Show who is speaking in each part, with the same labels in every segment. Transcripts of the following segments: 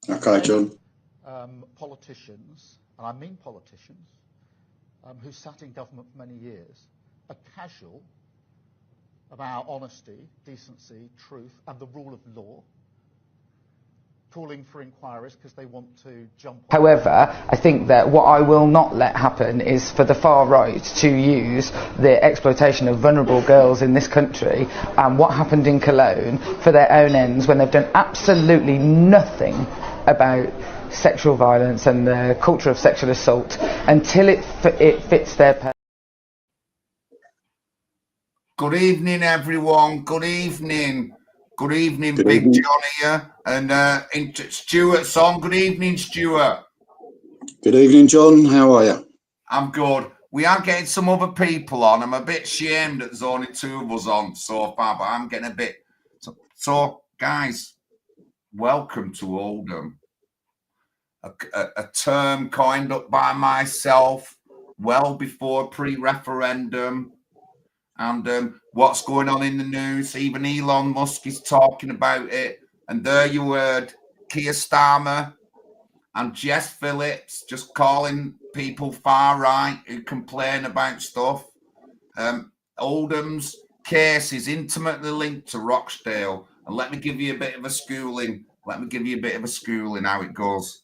Speaker 1: Okay, John.
Speaker 2: Politicians, and I mean politicians, who sat in government for many years, are casual about honesty, decency, truth, and the rule of law, calling for inquiries because they want to jump on.
Speaker 3: However, I think that what I will not let happen is for the far right to use the exploitation of vulnerable girls in this country and what happened in Cologne for their own ends when they've done absolutely nothing about sexual violence and the culture of sexual assault until it fits their purpose.
Speaker 4: Good evening, everyone. Good evening. Good evening,
Speaker 1: Good
Speaker 4: Big
Speaker 1: evening.
Speaker 4: John here. And Stuart's on. Good evening, Stuart.
Speaker 1: Good evening, John. How are you?
Speaker 4: I'm good. We are getting some other people on. I'm a bit ashamed that there's only two of us on so far, but I'm getting a bit... So guys, welcome to Oldham. A term coined up by myself well before pre-referendum. And what's going on in the news? Even Elon Musk is talking about it. And there you heard Keir Starmer and Jess Phillips just calling people far right who complain about stuff. Oldham's case is intimately linked to Rochdale. And let me give you a bit of a schooling. How it goes.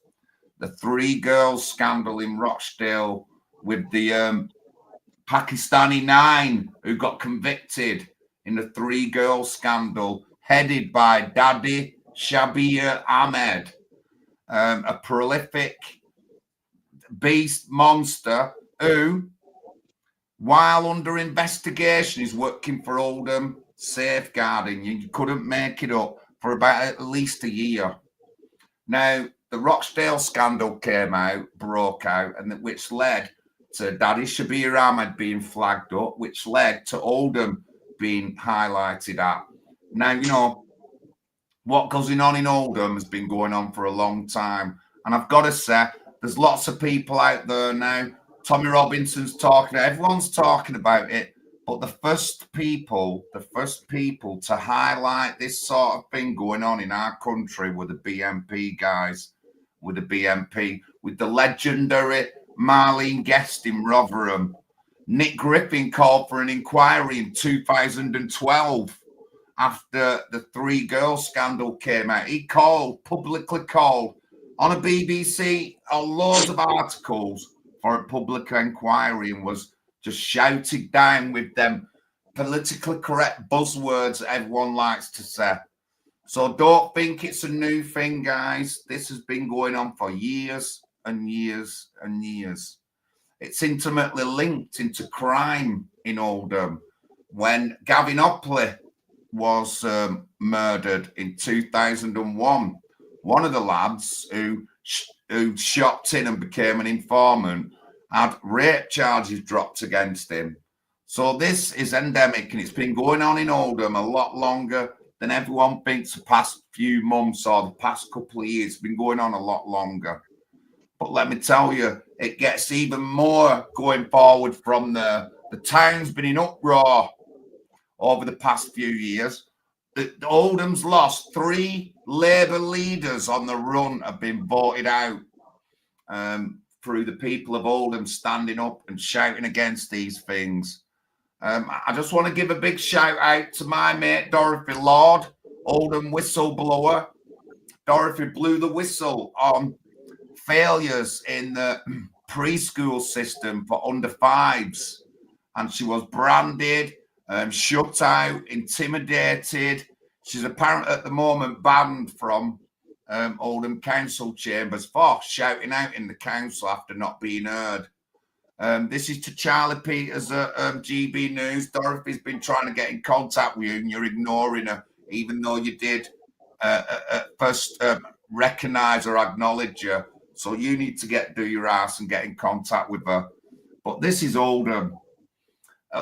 Speaker 4: The 3 girls scandal in Rochdale with the Pakistani 9 who got convicted in the 3 girls scandal, headed by Daddy Shabir Ahmed, a prolific beast monster who, while under investigation, is working for Oldham Safeguarding. You couldn't make it up, for about at least a year. Now, the Rochdale scandal broke out, and which led to Daddy Shabir Ahmed being flagged up, which led to Oldham being highlighted at. Now, you know, what goes on in Oldham has been going on for a long time. And I've got to say, there's lots of people out there now. Tommy Robinson's talking, everyone's talking about it. But the first people to highlight this sort of thing going on in our country were the BNP guys, with the legendary Marlene Guest in Rotherham. Nick Griffin called for an inquiry in 2012 after the 3 girls scandal came out. He publicly called on a BBC on loads of articles for a public inquiry and was just shouted down with them politically correct buzzwords that everyone likes to say. So don't think it's a new thing, guys. This has been going on for years and years and years. It's intimately linked into crime in Oldham. When Gavin Opley was murdered in 2001, one of the lads who shopped in and became an informant had rape charges dropped against him. So this is endemic, and it's been going on in Oldham a lot longer than everyone thinks. The past few months or the past couple of years, it's been going on a lot longer. But let me tell you, it gets even more going forward from there. The town's been in uproar over the past few years. The Oldham's lost 3 Labour leaders on the run have been voted out through the people of Oldham standing up and shouting against these things. I just want to give a big shout out to my mate Dorothy Lord, Oldham whistleblower. Dorothy blew the whistle on failures in the preschool system for under 5s, and she was branded, shut out, intimidated. She's apparently at the moment banned from Oldham council chambers for shouting out in the council after not being heard. This is to Charlie Peters at GB News. Dorothy's been trying to get in contact with you and you're ignoring her, even though you did at first recognise or acknowledge her. So you need to do your ass and get in contact with her. But this is Oldham.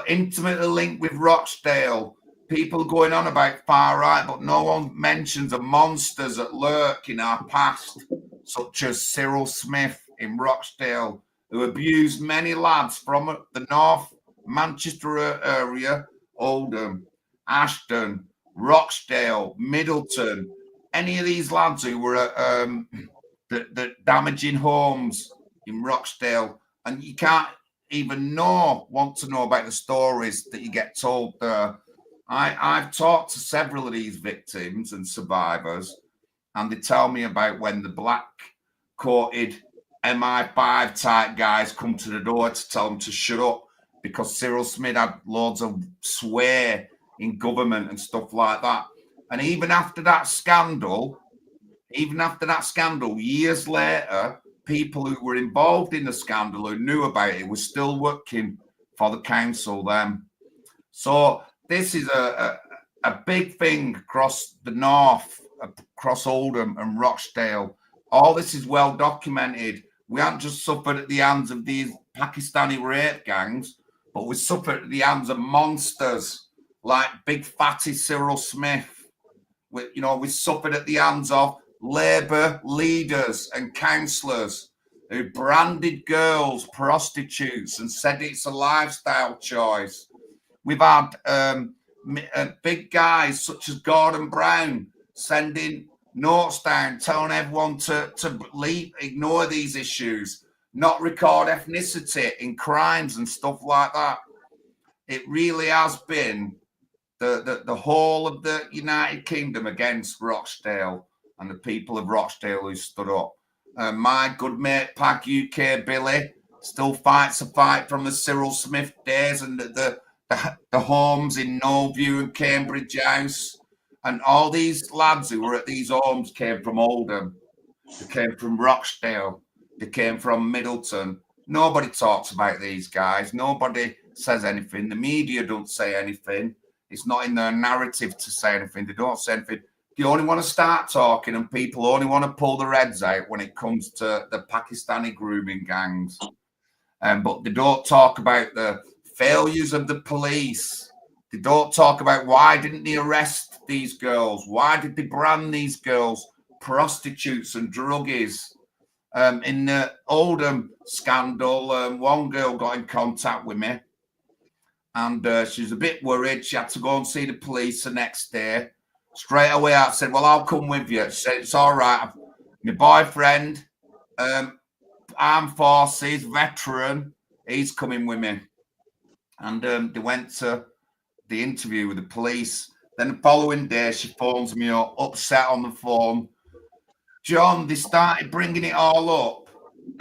Speaker 4: Intimately linked with Rochdale. People going on about far right, but no one mentions the monsters that lurk in our past, such as Cyril Smith in Rochdale, who abused many lads from the North Manchester area, Oldham, Ashton, Rochdale, Middleton, any of these lads who were the damaging homes in Rochdale, and you can't even want to know about the stories that you get told there. I've talked to several of these victims and survivors, and they tell me about when the black coated MI5 type guys come to the door to tell them to shut up because Cyril Smith had loads of swear in government and stuff like that. And even after that scandal, years later, people who were involved in the scandal, who knew about it, were still working for the council then. So this is a big thing across the north, across Oldham and Rochdale. All this is well documented. We haven't just suffered at the hands of these Pakistani rape gangs, but we suffered at the hands of monsters like big fatty Cyril Smith. We suffered at the hands of Labour leaders and councillors who branded girls prostitutes and said it's a lifestyle choice. We've had big guys such as Gordon Brown sending notes down, telling everyone to ignore these issues, not record ethnicity in crimes and stuff like that. It really has been the whole of the United Kingdom against Rochdale and the people of Rochdale who stood up. My good mate, Pag UK Billy, still fights a fight from the Cyril Smith days and the homes in Norview and Cambridge House. And all these lads who were at these homes came from Oldham. They came from Rochdale. They came from Middleton. Nobody talks about these guys. Nobody says anything. The media don't say anything. It's not in their narrative to say anything. They don't say anything. They only want to start talking, and people only want to pull their heads out when it comes to the Pakistani grooming gangs. But they don't talk about the failures of the police. They don't talk about why didn't they arrest these girls? Why did they brand these girls prostitutes and druggies? In the Oldham scandal, one girl got in contact with me, and she was a bit worried. She had to go and see the police the next day. Straight away, I said, well, I'll come with you. She said, it's all right. My boyfriend, armed forces, veteran, he's coming with me. And they went to the interview with the police. Then the following day, she phones me up, upset on the phone. John, they started bringing it all up.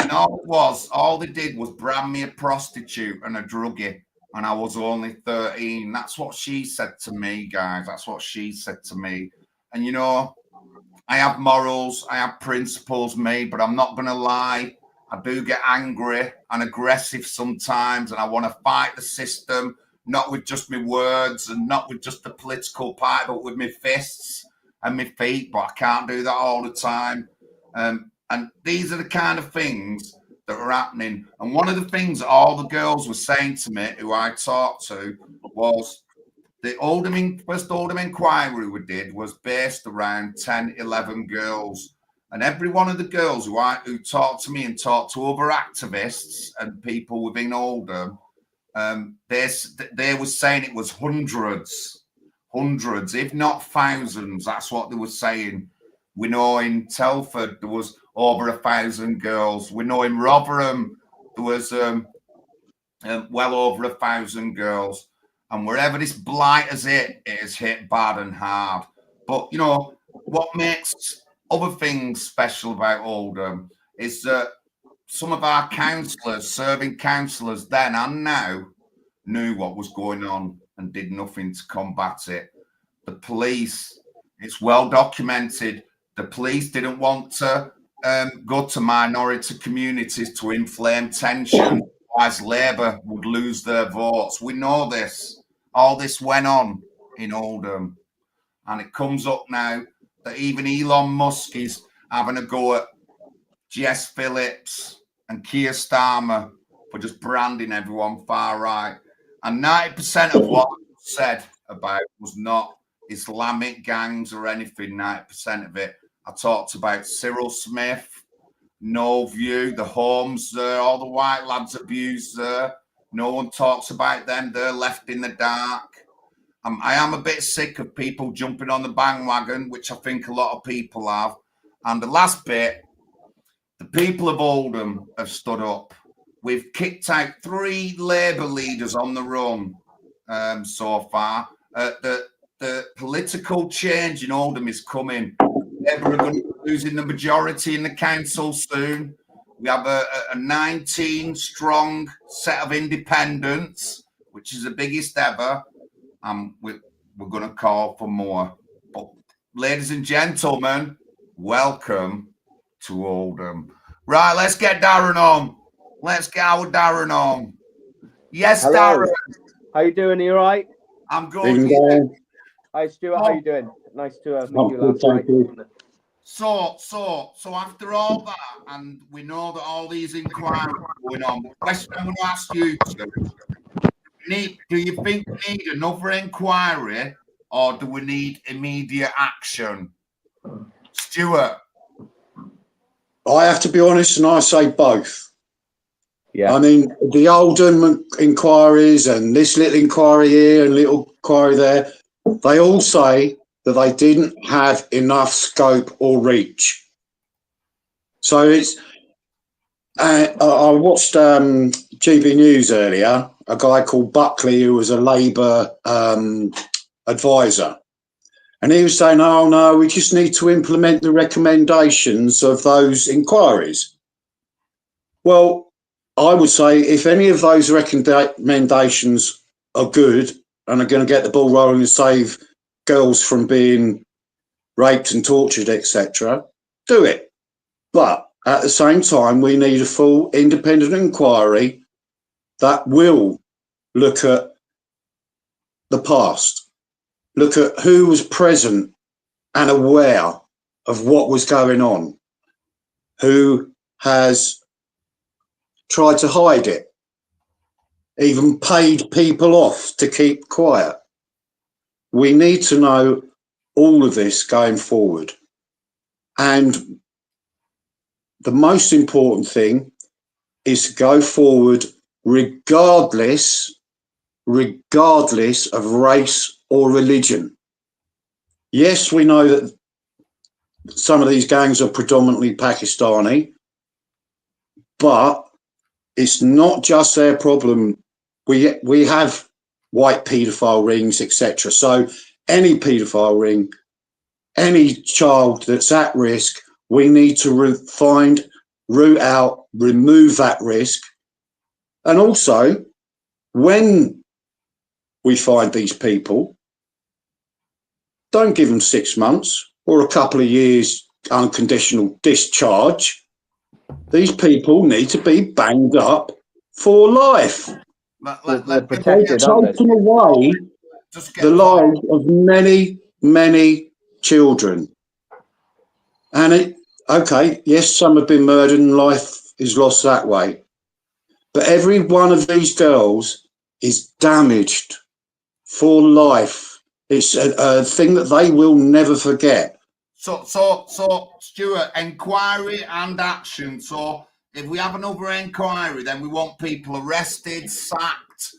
Speaker 4: And all they did was brand me a prostitute and a druggie. And I was only 13. That's what she said to me, guys. That's what she said to me. And, you know, I have morals, I have principles, me, but I'm not going to lie. I do get angry and aggressive sometimes, and I want to fight the system, not with just my words and not with just the political party, but with my fists and my feet. But I can't do that all the time. And these are the kind of things that are happening. And one of the things that all the girls were saying to me, who I talked to, was the first Oldham inquiry we did was based around 10, 11 girls. And every one of the girls who talked to me and talked to other activists and people within Oldham, they were saying it was hundreds, if not thousands. That's what they were saying. We know in Telford there was over 1,000 girls. We know in Rotherham there was well over 1,000 girls. And wherever this blight is hit, it is hit bad and hard. But, you know, what makes other things special about Oldham is that some of our councillors, serving councillors then and now, knew what was going on and did nothing to combat it. The police, it's well documented, the police didn't want to go to minority communities to inflame tension, otherwise Labour would lose their votes. We know this. All this went on in Oldham. And it comes up now that even Elon Musk is having a go at Jess Phillips and Keir Starmer for just branding everyone far right. And 90% of what I said about was not Islamic gangs or anything, 90% of it. I talked about Cyril Smith, No View, the homes there, all the white lads abused there. No one talks about them. They're left in the dark. I am a bit sick of people jumping on the bandwagon, which I think a lot of people have. And the last bit, the people of Oldham have stood up. We've kicked out 3 Labour leaders on the run so far. The political change in Oldham is coming. Labour are going to be losing the majority in the council soon. We have a 19-strong set of independents, which is the biggest ever. We're going to call for more. But ladies and gentlemen, welcome to Oldham. Right, let's get Darren on. Let's get our Darren on. Yes,
Speaker 5: Hello.
Speaker 4: Darren.
Speaker 5: How you doing? Are you all right?
Speaker 4: I'm good.
Speaker 5: Hi, Stuart. How you doing? Nice to meet you last night.
Speaker 4: So after all that, and we know that all these inquiries are going on, the question I'm going to ask you to, do you think we need another inquiry, or do we need immediate action? Stuart?
Speaker 1: I have to be honest, and I say both.
Speaker 5: Yeah.
Speaker 1: I mean, the Oldham inquiries and this little inquiry here and little inquiry there, they all say that they didn't have enough scope or reach. So it's... I watched GB News earlier, a guy called Buckley, who was a Labour advisor. And he was saying, oh, no, we just need to implement the recommendations of those inquiries. Well, I would say if any of those recommendations are good and are going to get the ball rolling and save girls from being raped and tortured, etc., do it. But at the same time, we need a full independent inquiry that will look at the past, look at who was present and aware of what was going on, who has tried to hide it, even paid people off to keep quiet. We need to know all of this going forward. And the most important thing is to go forward regardless of race or religion. Yes, we know that some of these gangs are predominantly Pakistani, but it's not just their problem. We have white paedophile rings, etc. So any paedophile ring, any child that's at risk, we need to root out, remove that risk. And also, when we find these people, don't give them 6 months or a couple of years unconditional discharge. These people need to be banged up for life.
Speaker 5: They're protected, aren't they?
Speaker 1: Taking away the lives of many, many children. And okay, yes, some have been murdered and life is lost that way. But every one of these girls is damaged for life. It's a thing that they will never forget.
Speaker 4: So, Stuart, inquiry and action. So, if we have another inquiry, then we want people arrested, sacked,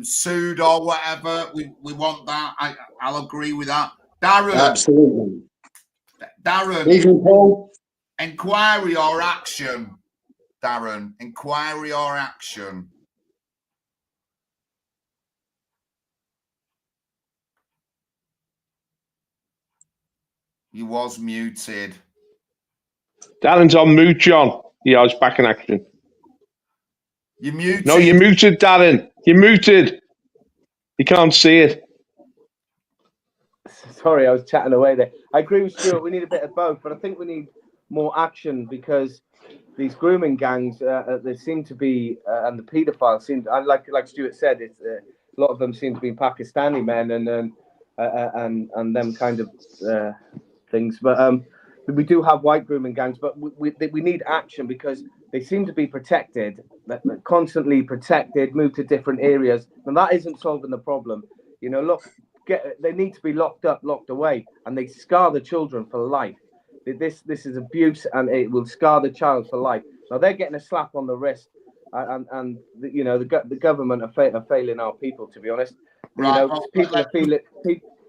Speaker 4: sued, or whatever. We want that. I'll agree with that. Darren.
Speaker 1: Absolutely.
Speaker 4: Darren.
Speaker 1: Even Paul.
Speaker 4: Inquiry or action? Darren. Inquiry or action? He was muted.
Speaker 6: Darren's on mute, John. Yeah, I was back in action.
Speaker 4: You're muted.
Speaker 6: No, you're muted, Darren. You're muted. You can't see it.
Speaker 5: Sorry, I was chatting away there. I agree with Stuart. We need a bit of both, but I think we need more action because these grooming gangs, they seem to be, and the paedophiles seem, like Stuart said, it's a lot of them seem to be Pakistani men and them kind of things. But we do have white grooming gangs, but we need action because they seem to be protected, constantly protected, move to different areas, and that isn't solving the problem. You know, look, they need to be locked up, locked away, and they scar the children for life. This is abuse, and it will scar the child for life. Now they're getting a slap on the wrist, and you know the government are failing our people, to be honest.
Speaker 4: Right.
Speaker 5: People are feeling.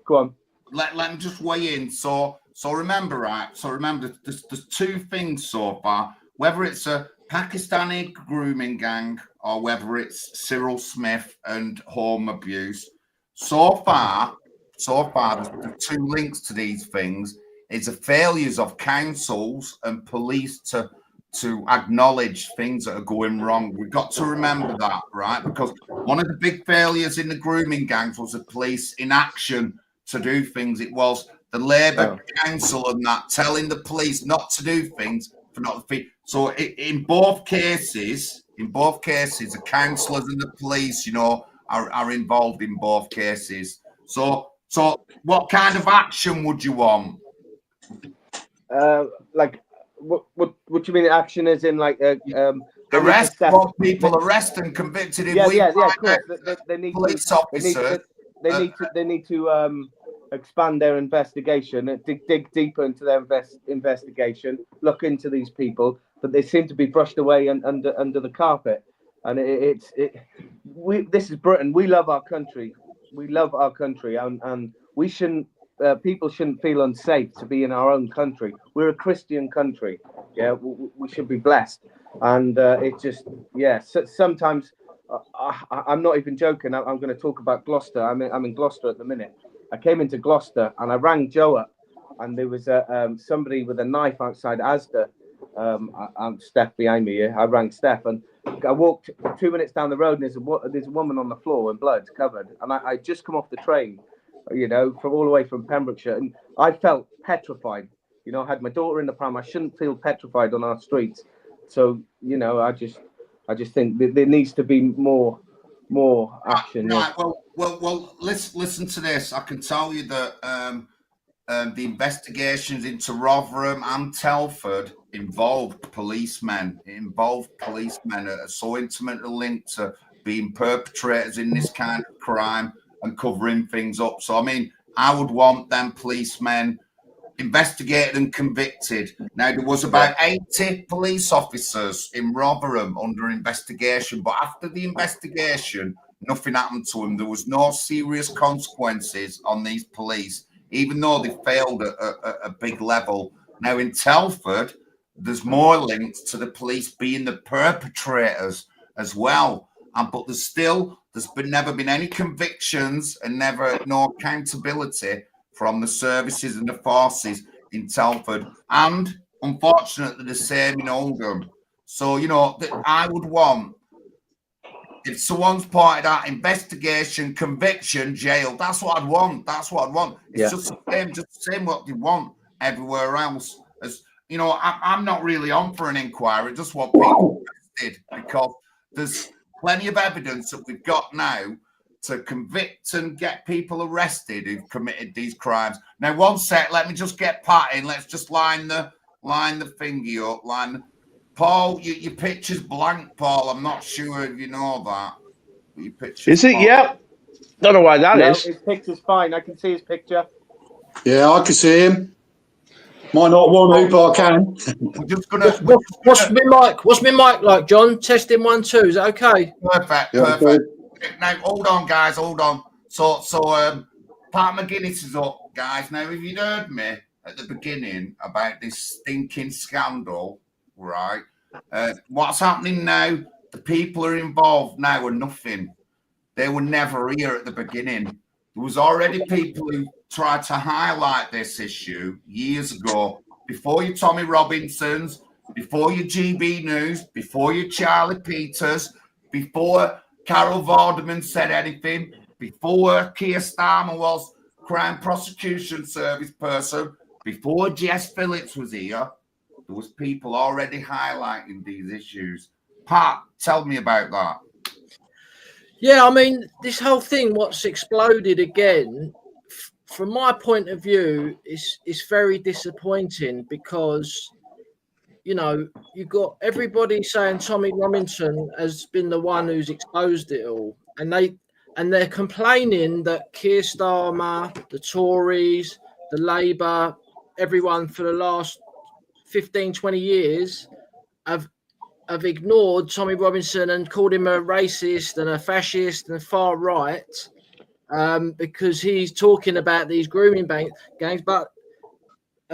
Speaker 5: Go on.
Speaker 4: Let me just weigh in. So remember, right? So remember, there's two things so far. Whether it's a Pakistani grooming gang or whether it's Cyril Smith and home abuse, so far, the two links to these things is the failures of councils and police to acknowledge things that are going wrong. We've got to remember that, right? Because one of the big failures in the grooming gangs was the police inaction to do things. It was the Labour Council and that telling the police not to do things for not the. So in both cases, the councillors and the police, are involved in both cases. So what kind of action would you want?
Speaker 5: Like, what do you mean action is in like
Speaker 4: arrest people arrested and convicted?
Speaker 5: Of course. They need
Speaker 4: police officers.
Speaker 5: They need to expand their investigation, dig deeper into their investigation, look into these people, but they seem to be brushed away under the carpet. And this is Britain. We love our country. And we shouldn't. People shouldn't feel unsafe to be in our own country. We're a Christian country. Yeah, we should be blessed. And it just, sometimes I'm not even joking. I'm going to talk about Gloucester. I'm in Gloucester at the minute. I came into Gloucester and I rang Joe up, and there was somebody with a knife outside Asda. I'm Steph behind me here. I rang Steph, and I walked 2 minutes down the road, and there's a woman on the floor in blood, covered. And I just come off the train, from all the way from Pembrokeshire, and I felt petrified. I had my daughter in the pram. I shouldn't feel petrified on our streets. So I just think there needs to be more action.
Speaker 4: Right. Well. Listen to this. I can tell you that the investigations into Rotherham and Telford involved policemen. Are so intimately linked to being perpetrators in this kind of crime and covering things up. So I mean, I would want them policemen investigated and convicted. Now, there was about 80 police officers in Rotherham under investigation, but after the investigation, nothing happened to them. There was no serious consequences on these police, even though they failed at a big level. Now, in Telford, there's more links to the police being the perpetrators as well. But there's never been any convictions and no accountability from the services and the forces in Telford, and unfortunately the same in Oldham. So I would want, if someone's pointed out, investigation, conviction, jail. That's what I'd want. It's just the same what they want everywhere else. As I'm not really on for an inquiry. I just want people arrested, because there's plenty of evidence that we've got now to convict and get people arrested who've committed these crimes. Now, one sec, let me just get Pat in. Let's just line the thingy up. Paul, your picture's blank, Paul. I'm not sure if you know that. Your picture
Speaker 6: is it? Paul. Yep. Don't know why that is.
Speaker 5: His picture's fine. I can see his picture.
Speaker 1: Yeah, I can see him. Might not want to, but I can.
Speaker 4: We're just gonna.
Speaker 7: What's my mic like, John? Testing 1 2. Is that okay?
Speaker 4: Perfect. Perfect. Now, hold on, guys. Hold on. So, Pat McGinnis is up, guys. Now, if you'd heard me at the beginning about this stinking scandal, right? What's happening now? The people who are involved now are nothing. They were never here at the beginning. There was already people who tried to highlight this issue years ago, before your Tommy Robinsons, before your GB News, before your Charlie Peters, before Carol Vorderman said anything, before Keir Starmer was Crime Prosecution Service person, before Jess Phillips was here. There was people already highlighting these issues. Pat, tell me about that.
Speaker 7: Yeah, I mean, this whole thing, what's exploded again, from my point of view, is very disappointing, because, you've got everybody saying Tommy Robinson has been the one who's exposed it all. And they're complaining that Keir Starmer, the Tories, the Labour, everyone for the last 15, 20 years have ignored Tommy Robinson and called him a racist and a fascist and a far right. because he's talking about these grooming gangs, but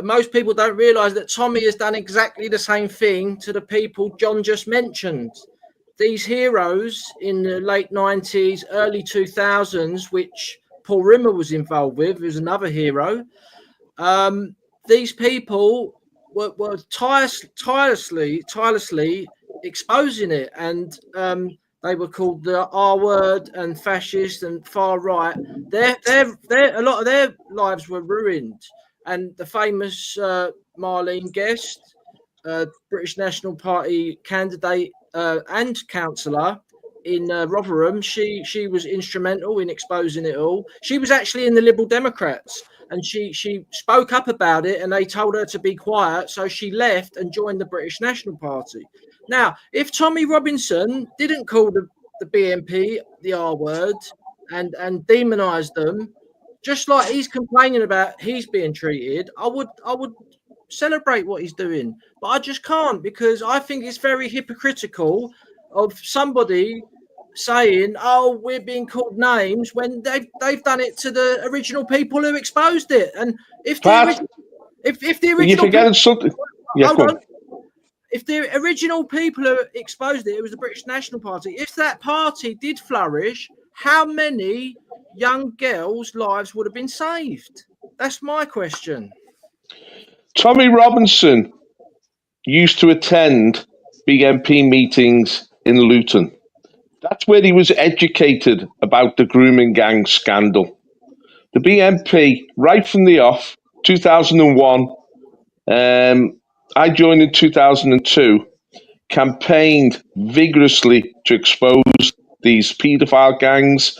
Speaker 7: most people don't realise that Tommy has done exactly the same thing to the people John just mentioned. These heroes in the late 90s, early 2000s, which Paul Rimmer was involved with, who's another hero. These people were tirelessly exposing it, and they were called the R word and fascist and far right. A lot of their lives were ruined, and the famous Marlene Guest, British National Party candidate and councillor in Rotherham, she was instrumental in exposing it all. She was actually in the Liberal Democrats, and she spoke up about it, and they told her to be quiet, so she left and joined the British National Party. Now, if Tommy Robinson didn't call the BNP the R word and demonise them, just like he's complaining about he's being treated, I would celebrate what he's doing, but I just can't, because I think it's very hypocritical of somebody saying, "Oh, we're being called names," when they've done it to the original people who exposed it. And if the original
Speaker 6: you forgetting something. Yeah,
Speaker 7: hold on. If the original people who exposed it was the British National Party, if that party did flourish, how many young girls' lives would have been saved? That's my question.
Speaker 6: Tommy Robinson used to attend BNP meetings in Luton. That's where he was educated about the grooming gang scandal. The BNP, right from the off, 2001, I joined in 2002, campaigned vigorously to expose these paedophile gangs.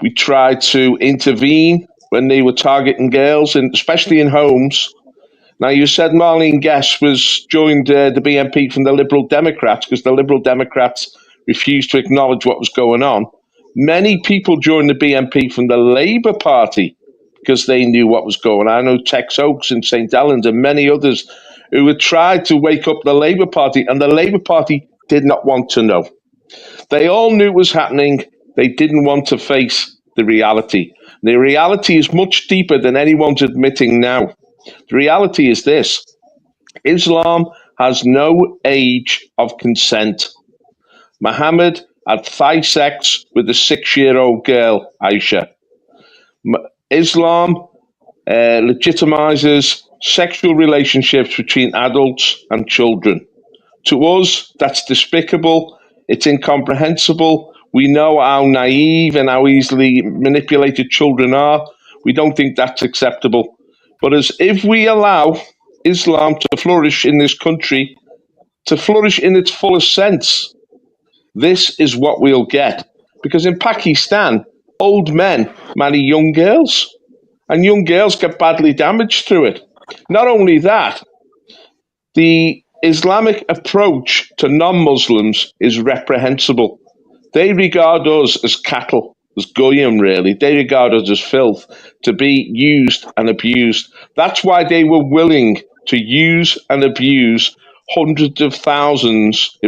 Speaker 6: We tried to intervene when they were targeting girls, and especially in homes. Now, you said Marlene Guest joined the BNP from the Liberal Democrats because the Liberal Democrats refused to acknowledge what was going on. Many people joined the BNP from the Labour Party because they knew what was going on. I know Tex Oakes in St Helens and many others who had tried to wake up the Labour Party, and the Labour Party did not want to know. They all knew it was happening. They didn't want to face the reality. The reality is much deeper than anyone's admitting now. The reality is this: Islam has no age of consent. Muhammad had thigh sex with a 6-year-old girl, Aisha. Islam legitimizes sexual relationships between adults and children. To us, that's despicable. It's incomprehensible. We know how naive and how easily manipulated children are. We don't think that's acceptable. But as if we allow Islam to flourish in this country, to flourish in its fullest sense, this is what we'll get. Because in Pakistan, old men marry young girls, and young girls get badly damaged through it. Not only that, the Islamic approach to non-Muslims is reprehensible. They regard us as cattle, as goyim, really. They regard us as filth, to be used and abused. That's why they were willing to use and abuse hundreds of thousands.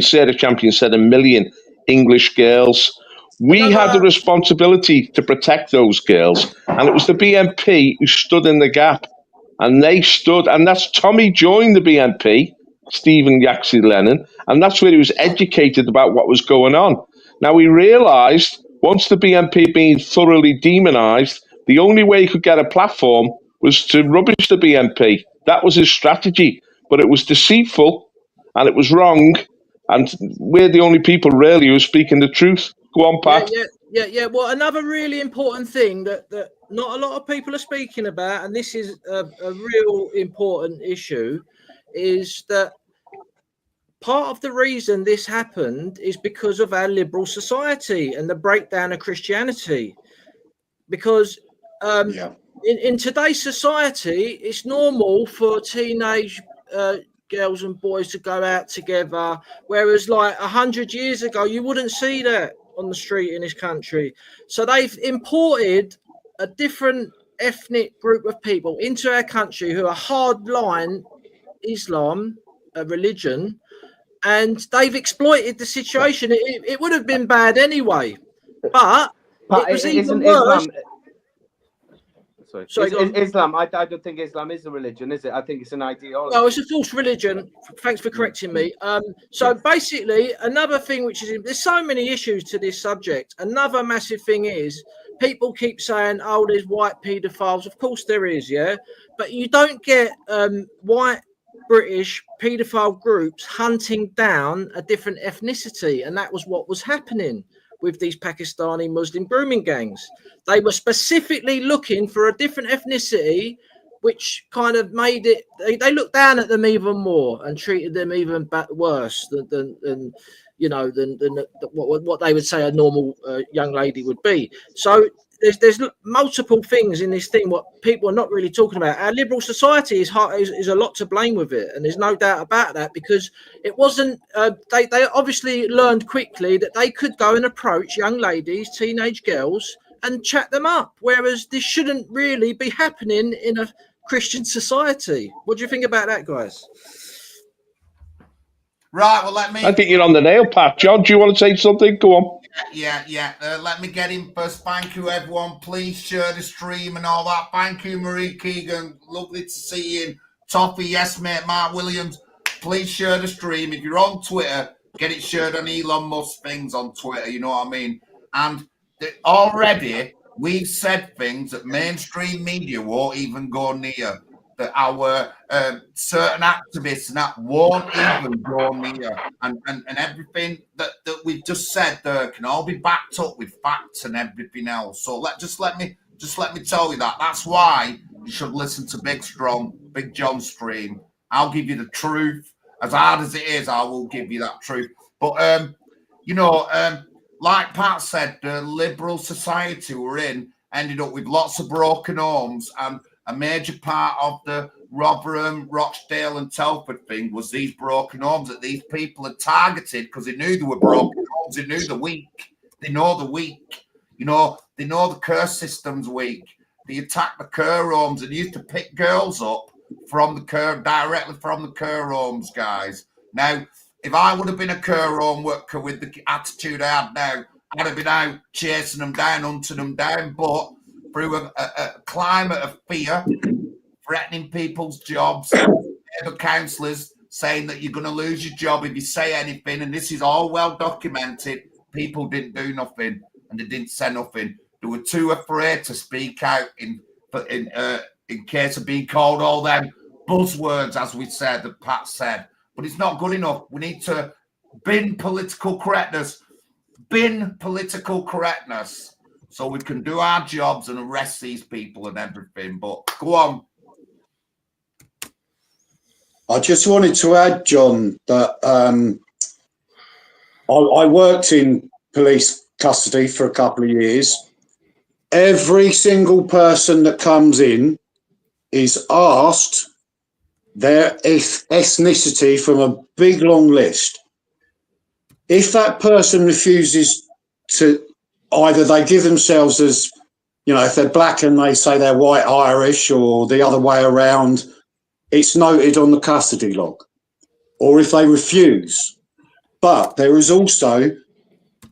Speaker 6: Sarah Champion said 1 million English girls. We had the responsibility to protect those girls, and it was the BNP who stood in the gap. And they stood, and that's Tommy joined the BNP, Stephen Yaxley Lennon, and that's where he was educated about what was going on. Now, he realised once the BNP being thoroughly demonised, the only way he could get a platform was to rubbish the BNP. That was his strategy, but it was deceitful and it was wrong, and we're the only people really who are speaking the truth. Go on, Pat.
Speaker 7: Yeah. Well, another really important thing that not a lot of people are speaking about, and this is a real important issue, is that part of the reason this happened is because of our liberal society and the breakdown of Christianity. Because in today's society, it's normal for teenage girls and boys to go out together, whereas like 100 years ago, you wouldn't see that on the street in this country. So they've imported a different ethnic group of people into our country who are hardline Islam religion, and they've exploited the situation. It would have been bad anyway, but It was even
Speaker 5: Isn't
Speaker 7: worse.
Speaker 5: Islam?
Speaker 7: Sorry, go on.
Speaker 5: Islam. I don't think Islam is a religion, is it? I think it's an ideology.
Speaker 7: No, it's a false religion. Thanks for correcting me. So basically, another thing which is there's so many issues to this subject. Another massive thing is people keep saying, "Oh, there's white paedophiles." Of course there is, yeah, but you don't get white British paedophile groups hunting down a different ethnicity, and that was what was happening with these Pakistani Muslim grooming gangs. They were specifically looking for a different ethnicity, which kind of made it. They looked down at them even more and treated them even worse than what they would say a normal young lady would be. So there's multiple things in this thing what people are not really talking about. Our liberal society is a lot to blame with it, and there's no doubt about that, because it wasn't. They obviously learned quickly that they could go and approach young ladies, teenage girls, and chat them up, whereas this shouldn't really be happening in a Christian society. What do you think about that, guys?
Speaker 4: Right, well, let me...
Speaker 6: I think you're on the nail, Pat. John, do you want to say something? Go on.
Speaker 4: Yeah. Let me get in first. Thank you, everyone. Please share the stream and all that. Thank you, Marie Keegan. Lovely to see you. Toffee, yes, mate. Mark Williams. Please share the stream. If you're on Twitter, get it shared on Elon Musk things on Twitter. You know what I mean? And already we've said things that mainstream media won't even go near. That our certain activists and that won't even go near, and everything that we've just said there can all be backed up with facts and everything else. So let me tell you that. That's why you should listen to Big John stream. I'll give you the truth. As hard as it is, I will give you that truth. But like Pat said, the liberal society we're in ended up with lots of broken homes, and a major part of the Rotherham, Rochdale and Telford thing was these broken homes that these people had targeted because they knew they were broken homes. They knew the weak. They know the weak. They know the care system's weak. They attack the care homes and used to pick girls up directly from the care homes, guys. Now, if I would have been a care home worker with the attitude I have now, I'd have been out chasing them down, hunting them down, but through a climate of fear, threatening people's jobs, the councillors saying that you're going to lose your job if you say anything, and this is all well documented. People didn't do nothing, and they didn't say nothing. They were too afraid to speak out in case of being called all them buzzwords, as we said, that Pat said. But it's not good enough. We need to bin political correctness. So we can do our jobs and arrest these people and everything. But go on.
Speaker 1: I just wanted to add, John, that I worked in police custody for a couple of years. Every single person that comes in is asked their ethnicity from a big long list. If that person refuses to, either they give themselves as, if they're black and they say they're white Irish, or the other way around, it's noted on the custody log, or if they refuse. But there is also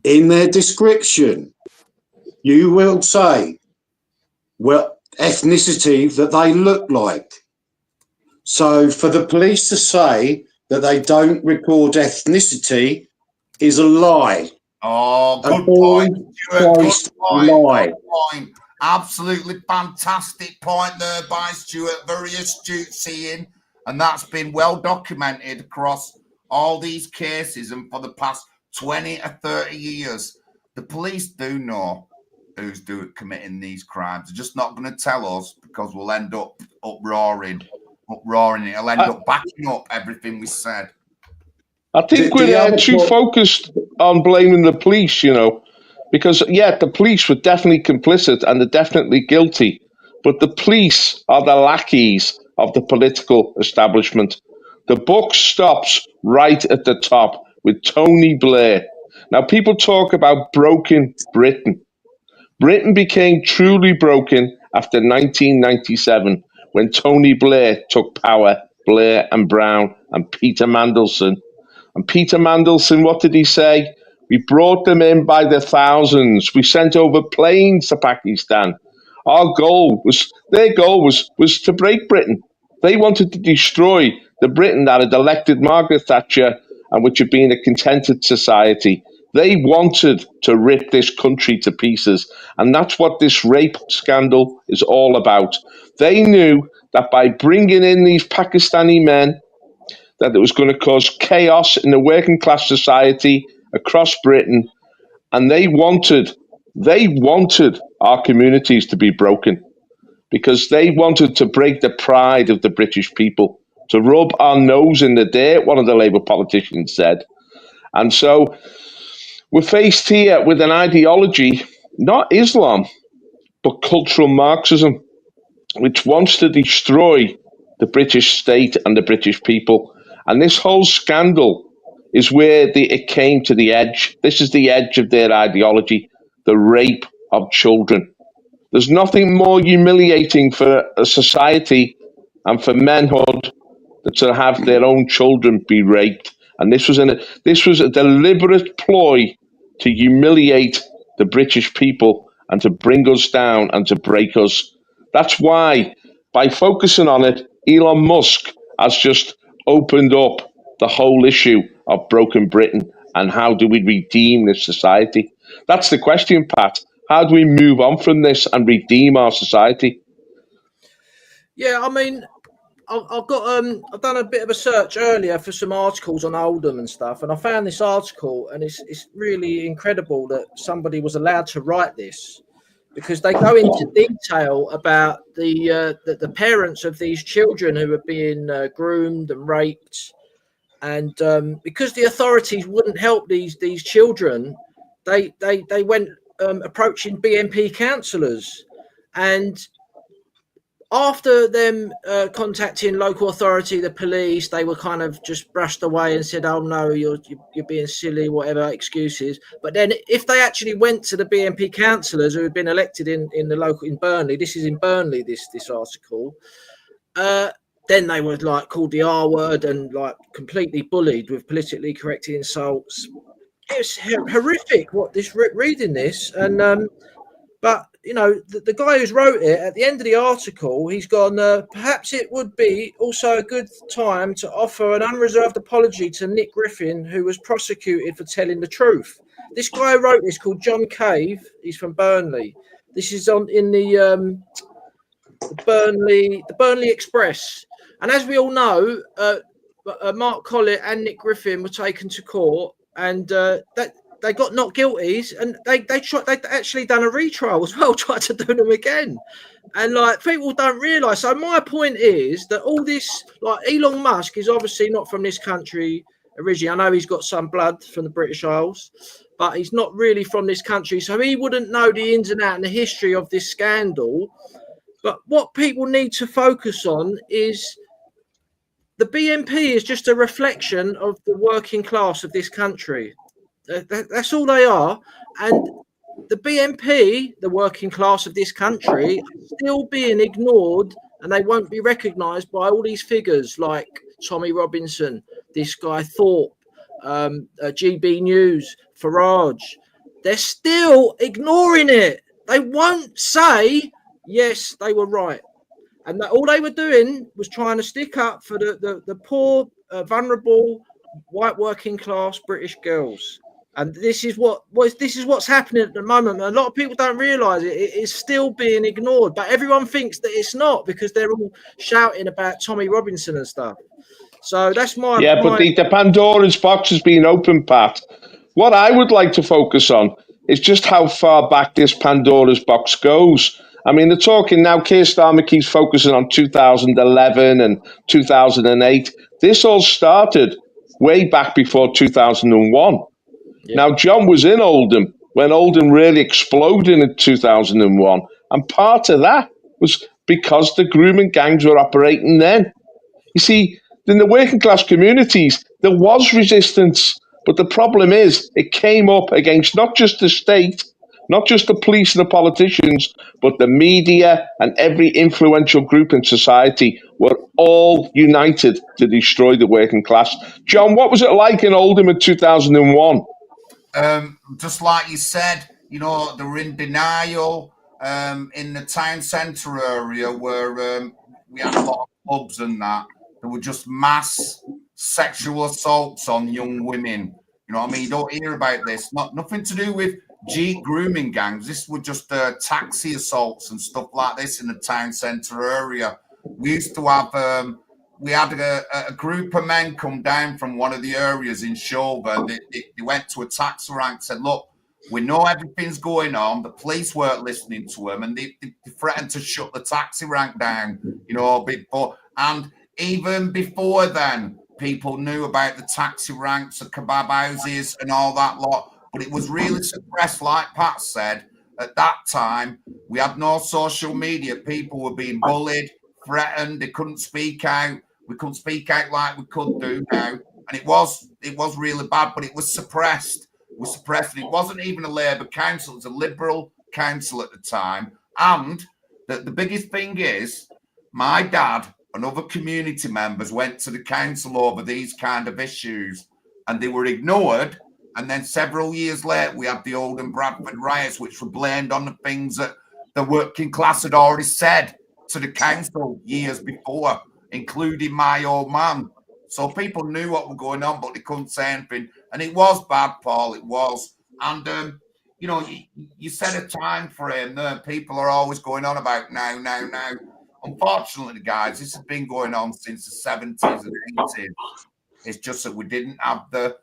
Speaker 1: in their description, you will say, well, ethnicity that they look like. So for the police to say that they don't record ethnicity is a lie.
Speaker 4: Oh, good point. Good point. Absolutely fantastic point there by Stuart. Very astute seeing. And that's been well documented across all these cases and for the past 20 or 30 years. The police do know who's committing these crimes. They're just not going to tell us because we'll end up uproaring. It'll end up backing up everything we said.
Speaker 6: I think we're too focused on blaming the police, because, the police were definitely complicit and they're definitely guilty. But the police are the lackeys of the political establishment. The buck stops right at the top with Tony Blair. Now, people talk about broken Britain. Britain became truly broken after 1997 when Tony Blair took power, Blair and Brown and Peter Mandelson. And Peter Mandelson, what did he say? We brought them in by the thousands. We sent over planes to Pakistan. Their goal was to break Britain. They wanted to destroy the Britain that had elected Margaret Thatcher and which had been a contented society. They wanted to rip this country to pieces. And that's what this rape scandal is all about. They knew that by bringing in these Pakistani men, that it was going to cause chaos in the working class society across Britain. And they wanted our communities to be broken because they wanted to break the pride of the British people, to rub our nose in the dirt, one of the Labour politicians said. And so we're faced here with an ideology, not Islam, but cultural Marxism, which wants to destroy the British state and the British people. And this whole scandal is where it came to the edge. This is the edge of their ideology, the rape of children. There's nothing more humiliating for a society and for manhood than to have their own children be raped. And this was a deliberate ploy to humiliate the British people and to bring us down and to break us. That's why, by focusing on it, Elon Musk has just opened up the whole issue of broken Britain and how do we redeem this society. That's the question, Pat. How do we move on from this and redeem our society?
Speaker 7: Yeah, I mean, I've done a bit of a search earlier for some articles on Oldham and stuff, and I found this article, and it's really incredible that somebody was allowed to write this, because they go into detail about the parents of these children who are being groomed and raped, and because the authorities wouldn't help these children, they went approaching BNP councillors, and after them contacting local authority, the police, they were kind of just brushed away and said, "Oh no, you're being silly," whatever excuses. But then, if they actually went to the BNP councillors who had been elected in Burnley, this is in Burnley, this article, then they were like called the R word and like completely bullied with politically correct insults. It's horrific reading this, and but you know, the guy who's wrote it, at the end of the article, he's gone, perhaps it would be also a good time to offer an unreserved apology to Nick Griffin, who was prosecuted for telling the truth. This guy who wrote this, called John Cave, he's from Burnley. This is in the Burnley Express. And as we all know, Mark Collett and Nick Griffin were taken to court, and they got not guilties, and they actually done a retrial as well, tried to do them again. And like, people don't realise. So my point is that all this, like, Elon Musk is obviously not from this country originally. I know he's got some blood from the British Isles, but he's not really from this country, so he wouldn't know the ins and outs and the history of this scandal. But what people need to focus on is the BNP is just a reflection of the working class of this country. That's all they are. And the BNP, the working class of this country, are still being ignored, and they won't be recognised by all these figures like Tommy Robinson, this guy Thorpe, GB News, Farage. They're still ignoring it. They won't say, yes, they were right. And all they were doing was trying to stick up for the poor, vulnerable, white working class British girls. And this is what's happening at the moment. A lot of people don't realise it. It is still being ignored, but everyone thinks that it's not, because they're all shouting about Tommy Robinson and stuff. So that's my
Speaker 6: But the Pandora's box has been opened, Pat. What I would like to focus on is just how far back this Pandora's box goes. I mean, they're talking now, Keir Starmer keeps focusing on 2011 and 2008. This all started way back before 2001. Yeah. Now, John was in Oldham when Oldham really exploded in 2001. And part of that was because the grooming gangs were operating then. You see, in the working class communities, there was resistance. But the problem is, it came up against not just the state, not just the police and the politicians, but the media and every influential group in society were all united to destroy the working class. John, what was it like in Oldham in 2001?
Speaker 4: just like you said, you know, they were in denial. In the town centre area where we had a lot of pubs and that, there were just mass sexual assaults on young women. You know what I mean? You don't hear about this. Nothing to do with grooming gangs. This were just taxi assaults and stuff like this in the town centre area. We used to have we had a group of men come down from one of the areas in Shoulder. They went to a taxi rank, said, look, we know everything's going on. The police weren't listening to them, and they threatened to shut the taxi rank down, you know, before. And even before then, people knew about the taxi ranks, the kebab houses and all that lot. But it was really suppressed, like Pat said. At that time, we had no social media. People were being bullied, threatened. They couldn't speak out. We couldn't speak out like we could do now. And it was really bad, but it was suppressed. It was suppressed. And it wasn't even a Labour council. It was a Liberal council at the time. And the biggest thing is, my dad and other community members went to the council over these kind of issues, and they were ignored. And then several years later, we had the Oldham Bradford riots, which were blamed on the things that the working class had already said to the council years before, including my old man. So people knew what was going on, but they couldn't say anything. And it was bad, Paul. It was. And, you know, you set a time frame there. People are always going on about now. Unfortunately, guys, this has been going on since the 70s and 80s. It's just that we didn't have the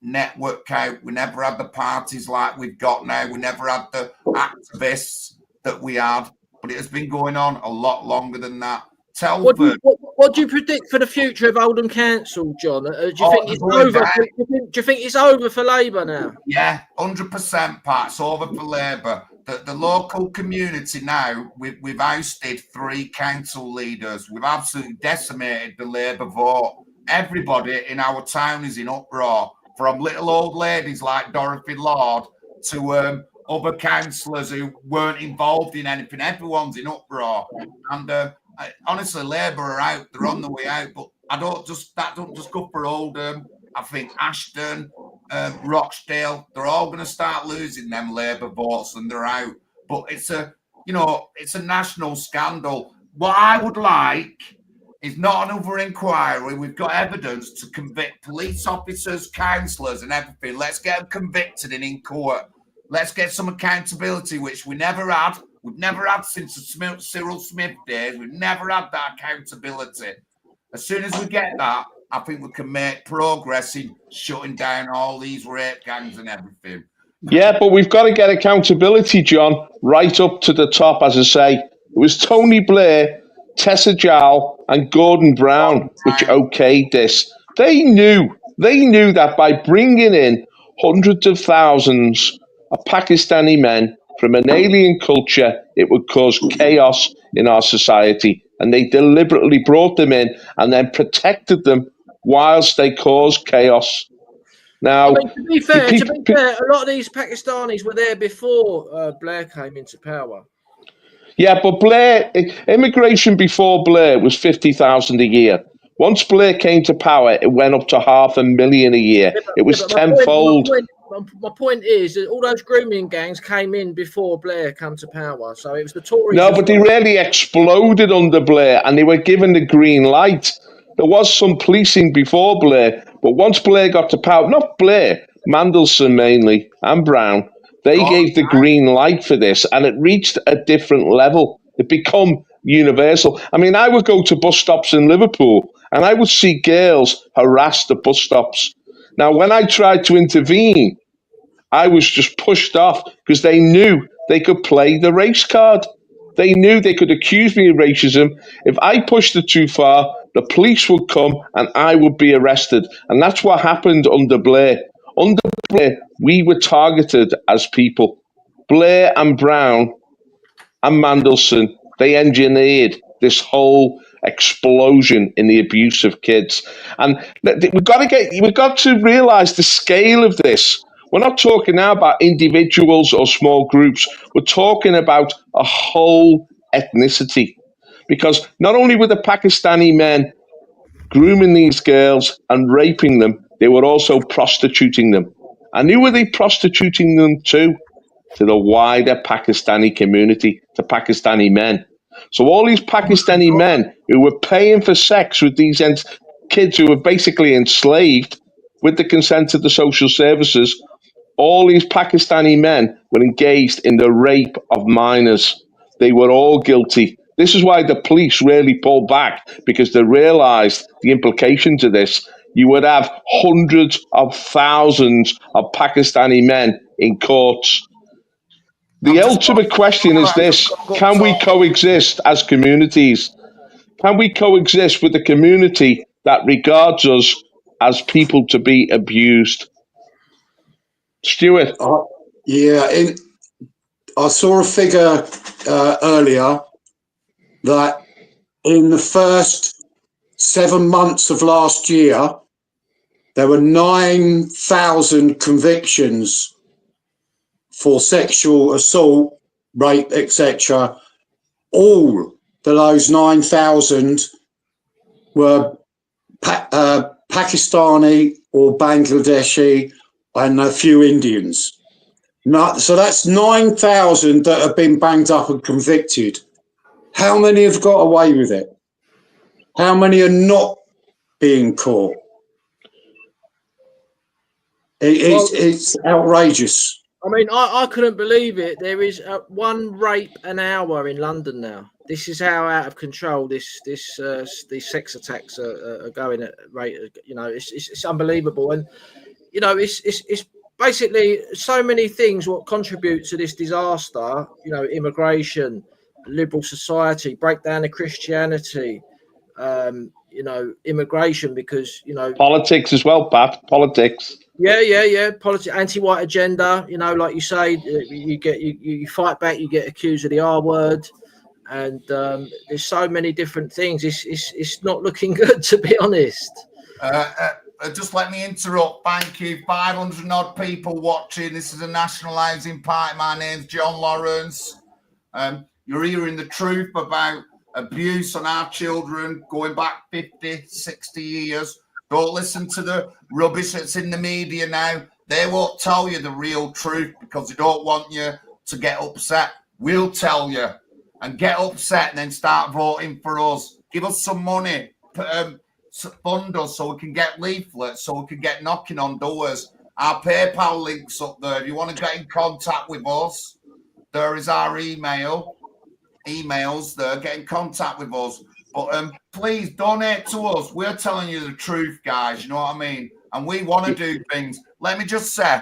Speaker 4: network out. We never had the parties like we've got now. We never had the activists that we had. But it has been going on a lot longer than that.
Speaker 7: What do you predict for the future of Oldham Council, John? Do you think it's over? Do you think it's over for Labour now?
Speaker 4: Yeah, 100%, Pat. It's over for Labour. The local community now, we've ousted 3 council leaders. We've absolutely decimated the Labour vote. Everybody in our town is in uproar, from little old ladies like Dorothy Lord to other councillors who weren't involved in anything. Everyone's in uproar. And honestly, Labour are out. They're on the way out. But that don't just go for Oldham. I think Ashton, Rochdale, they're all going to start losing them Labour votes, and they're out. But it's a national scandal. What I would like is not another inquiry. We've got evidence to convict police officers, councillors, and everything. Let's get them convicted and in court. Let's get some accountability, which we never had. We've never had since the Cyril Smith days. We've never had that accountability. As soon as we get that, I think we can make progress in shutting down all these rape gangs and everything.
Speaker 6: Yeah, but we've got to get accountability, John, right up to the top. As I say, it was Tony Blair, Tessa Jowell, and Gordon Brown which okayed this. They knew that by bringing in hundreds of thousands of Pakistani men from an alien culture, it would cause chaos in our society. And they deliberately brought them in and then protected them whilst they caused chaos. Now,
Speaker 7: I mean, to be fair, a lot of these Pakistanis were there before Blair came into power.
Speaker 6: Yeah, but Blair, immigration before Blair was 50,000 a year. Once Blair came to power, it went up to 500,000 a year. It was tenfold.
Speaker 7: My point is that all those grooming gangs came in before Blair came to power. So it was the Tories.
Speaker 6: No, but they really exploded under Blair, and they were given the green light. There was some policing before Blair, but once Blair got to power, not Blair, Mandelson mainly, and Brown, they gave the green light for this, and it reached a different level. It became universal. I mean, I would go to bus stops in Liverpool, and I would see girls harassed at bus stops. Now, when I tried to intervene, I was just pushed off because they knew they could play the race card. They knew they could accuse me of racism. If I pushed it too far, the police would come and I would be arrested. And that's what happened under Blair. Under Blair, we were targeted as people. Blair and Brown and Mandelson, they engineered this whole explosion in the abuse of kids. And we've got to realize the scale of this. We're not talking now about individuals or small groups. We're talking about a whole ethnicity. Because not only were the Pakistani men grooming these girls and raping them, they were also prostituting them. And who were they prostituting them to? To the wider Pakistani community, to Pakistani men. So all these Pakistani men who were paying for sex with these kids who were basically enslaved with the consent of the social services, all these Pakistani men were engaged in the rape of minors. They were all guilty. This is why the police really pulled back, because they realised the implications of this. You would have hundreds of thousands of Pakistani men in courts. The ultimate question is this: can we coexist as communities? Can we coexist with a community that regards us as people to be abused? Stuart?
Speaker 1: Yeah, I saw a figure earlier that in the first 7 months of last year, there were 9,000 convictions for sexual assault, rape, etc. All of those 9,000 were Pakistani or Bangladeshi and a few Indians. So that's 9,000 that have been banged up and convicted. How many have got away with it? How many are not being caught? It's outrageous.
Speaker 7: I mean, I couldn't believe it. There is one rape an hour in London now. This is how out of control these sex attacks are going at rate. You know, it's unbelievable, and you know, it's basically so many things what contribute to this disaster. You know, immigration, liberal society, breakdown of Christianity. You know, immigration, because you know,
Speaker 6: politics as well, Pat. Politics.
Speaker 7: Yeah. Politics, anti-white agenda. You know, like you say, you fight back, you get accused of the R word, and there's so many different things. It's not looking good, to be honest.
Speaker 4: Just let me interrupt. Thank you. 500 odd people watching. This is a National Housing Party. My name's John Lawrence. You're hearing the truth about abuse on our children going back 50, 60 years. Don't listen to the rubbish that's in the media now. They won't tell you the real truth because they don't want you to get upset. We'll tell you, and get upset and then start voting for us. Give us some money. Fund us so we can get leaflets, so we can get knocking on doors. Our PayPal link's up there. If you want to get in contact with us, there is our emails there. Get in contact with us. But please donate to us. We're telling you the truth, guys. You know what I mean? And we want to do things. Let me just say,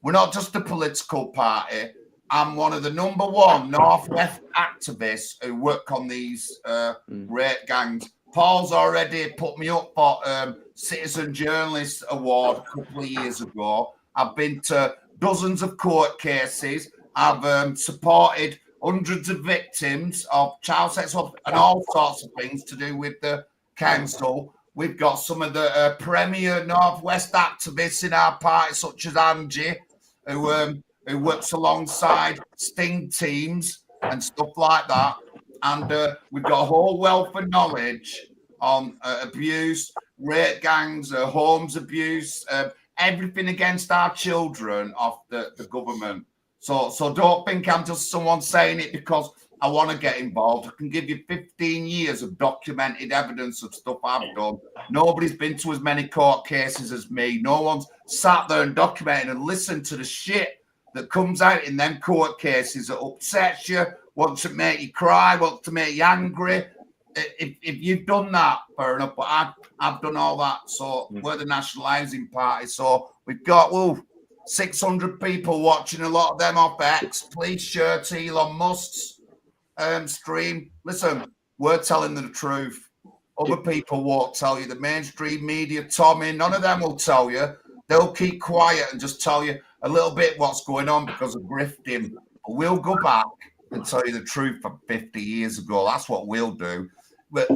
Speaker 4: we're not just a political party. I'm one of the #1 Northwest activists who work on these rape gangs. Paul's already put me up for Citizen Journalist Award a couple of years ago. I've been to dozens of court cases. I've supported hundreds of victims of child sex and all sorts of things to do with the council. We've got some of the premier Northwest activists in our party, such as Angie, who works alongside Sting teams and stuff like that. And we've got a whole wealth of knowledge on abuse, rape gangs, homes abuse, everything against our children of the government. So don't think I'm just someone saying it because I want to get involved. I can give you 15 years of documented evidence of stuff I've done. Nobody's been to as many court cases as me. No one's sat there and documented and listened to the shit that comes out in them court cases that upsets you, wants to make you cry, wants to make you angry. If you've done that, fair enough. But I've done all that. So we're the National Housing Party. So we've got 600 people watching, a lot of them off X. Please share to Elon Musk's stream. Listen, we're telling the truth. Other people won't tell you. The mainstream media, Tommy, none of them will tell you. They'll keep quiet and just tell you a little bit what's going on because of grifting. But we'll go back and tell you the truth from 50 years ago. That's what we'll do. But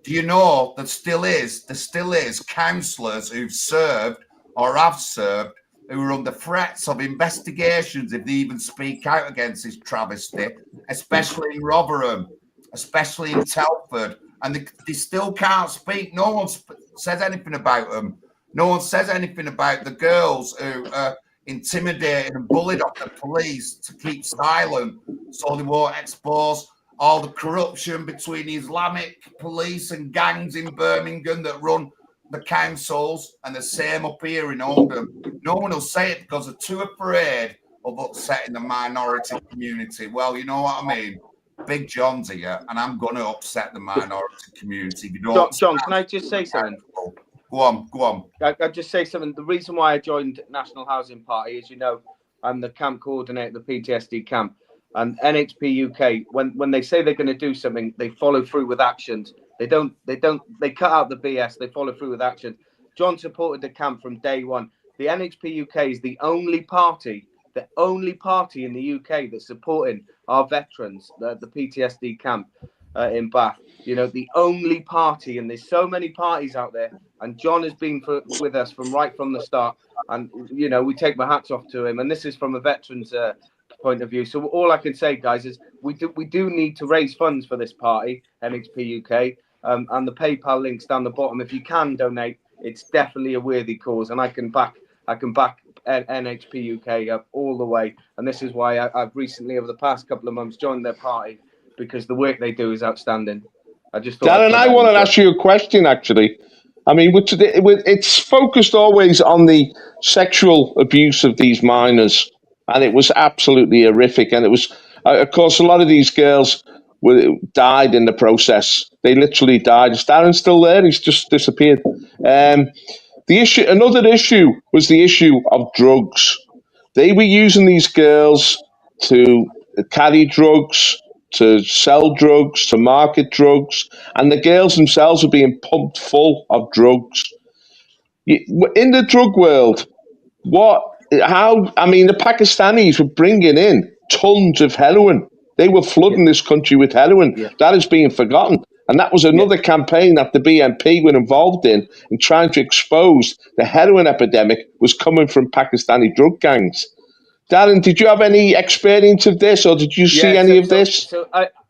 Speaker 4: do you know there still is councillors who've served or have served who are under threats of investigations if they even speak out against this travesty, especially in Rotherham, especially in Telford, and they still can't speak. No one says anything about them. No one says anything about the girls who are intimidated and bullied off the police to keep silent so they won't expose all the corruption between the Islamic police and gangs in Birmingham that run the councils, and the same up here in Oldham. No one will say it because they're too afraid of upsetting the minority community. Well, you know what I mean? Big John's here, and I'm going to upset the minority community. If you don't,
Speaker 5: John, can I just say something?
Speaker 4: Go on.
Speaker 5: I'll just say something. The reason why I joined National Housing Party is, you know, I'm the camp coordinator, the PTSD camp, and NHP UK. When they say they're going to do something, they follow through with actions. They cut out the BS. They follow through with action. John supported the camp from day one. The NHP UK is the only party in the UK that's supporting our veterans, the PTSD camp in Bath. You know, the only party, and there's so many parties out there, and John has been with us from the start, and you know, we take my hats off to him, and this is from a veteran's point of view. So all I can say, guys, is we do need to raise funds for this party, NHP UK, and the PayPal link's down the bottom. If you can donate, it's definitely a worthy cause, and I can back NHP UK up all the way. And this is why I've recently, over the past couple of months, joined their party, because the work they do is outstanding. I just thought,
Speaker 6: Darren, I want to ask you a question, actually. I mean, it's focused always on the sexual abuse of these minors, and it was absolutely horrific. And it was, of course, a lot of these girls died in the process. They literally died. Is Darren still there? He's just disappeared. Another issue was the issue of drugs. They were using these girls to carry drugs, to sell drugs, to market drugs, and the girls themselves were being pumped full of drugs. In the drug world, the Pakistanis were bringing in tons of heroin. They were flooding this country with heroin. Yeah. That is being forgotten. And that was another campaign that the BNP were involved in trying to expose the heroin epidemic was coming from Pakistani drug gangs. Darren, did you have any experience of this, or did you see any of this?
Speaker 5: So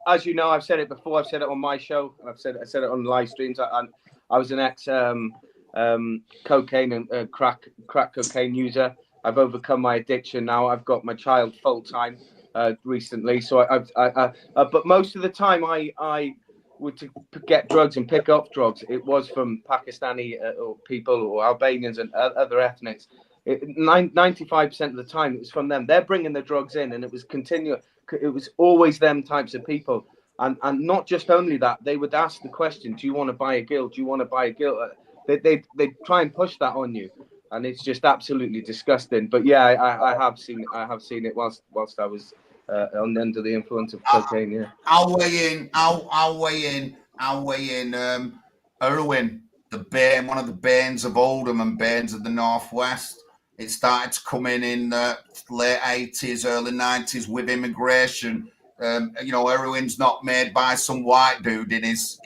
Speaker 5: as you know, I've said it before. I've said it on my show. I said it on live streams. I was an ex cocaine and crack cocaine user. I've overcome my addiction now. I've got my child full time recently. So but most of the time I would to get drugs and pick up drugs, it was from Pakistani or people or Albanians and other ethnics. 95% of the time it was from them. They're bringing the drugs in, and it was continuous. It was always them types of people, and not just only that, they would ask the question, do you want to buy a girl? Do you want to buy a girl? They try and push that on you, and it's just absolutely disgusting. But yeah, I have seen it whilst I was under the influence of cocaine. Yeah,
Speaker 4: I'll weigh in. Heroin, the bane, one of the banes of Oldham and banes of the Northwest. It started to come in the late 80s, early 90s with immigration. Heroin's not made by some white dude in his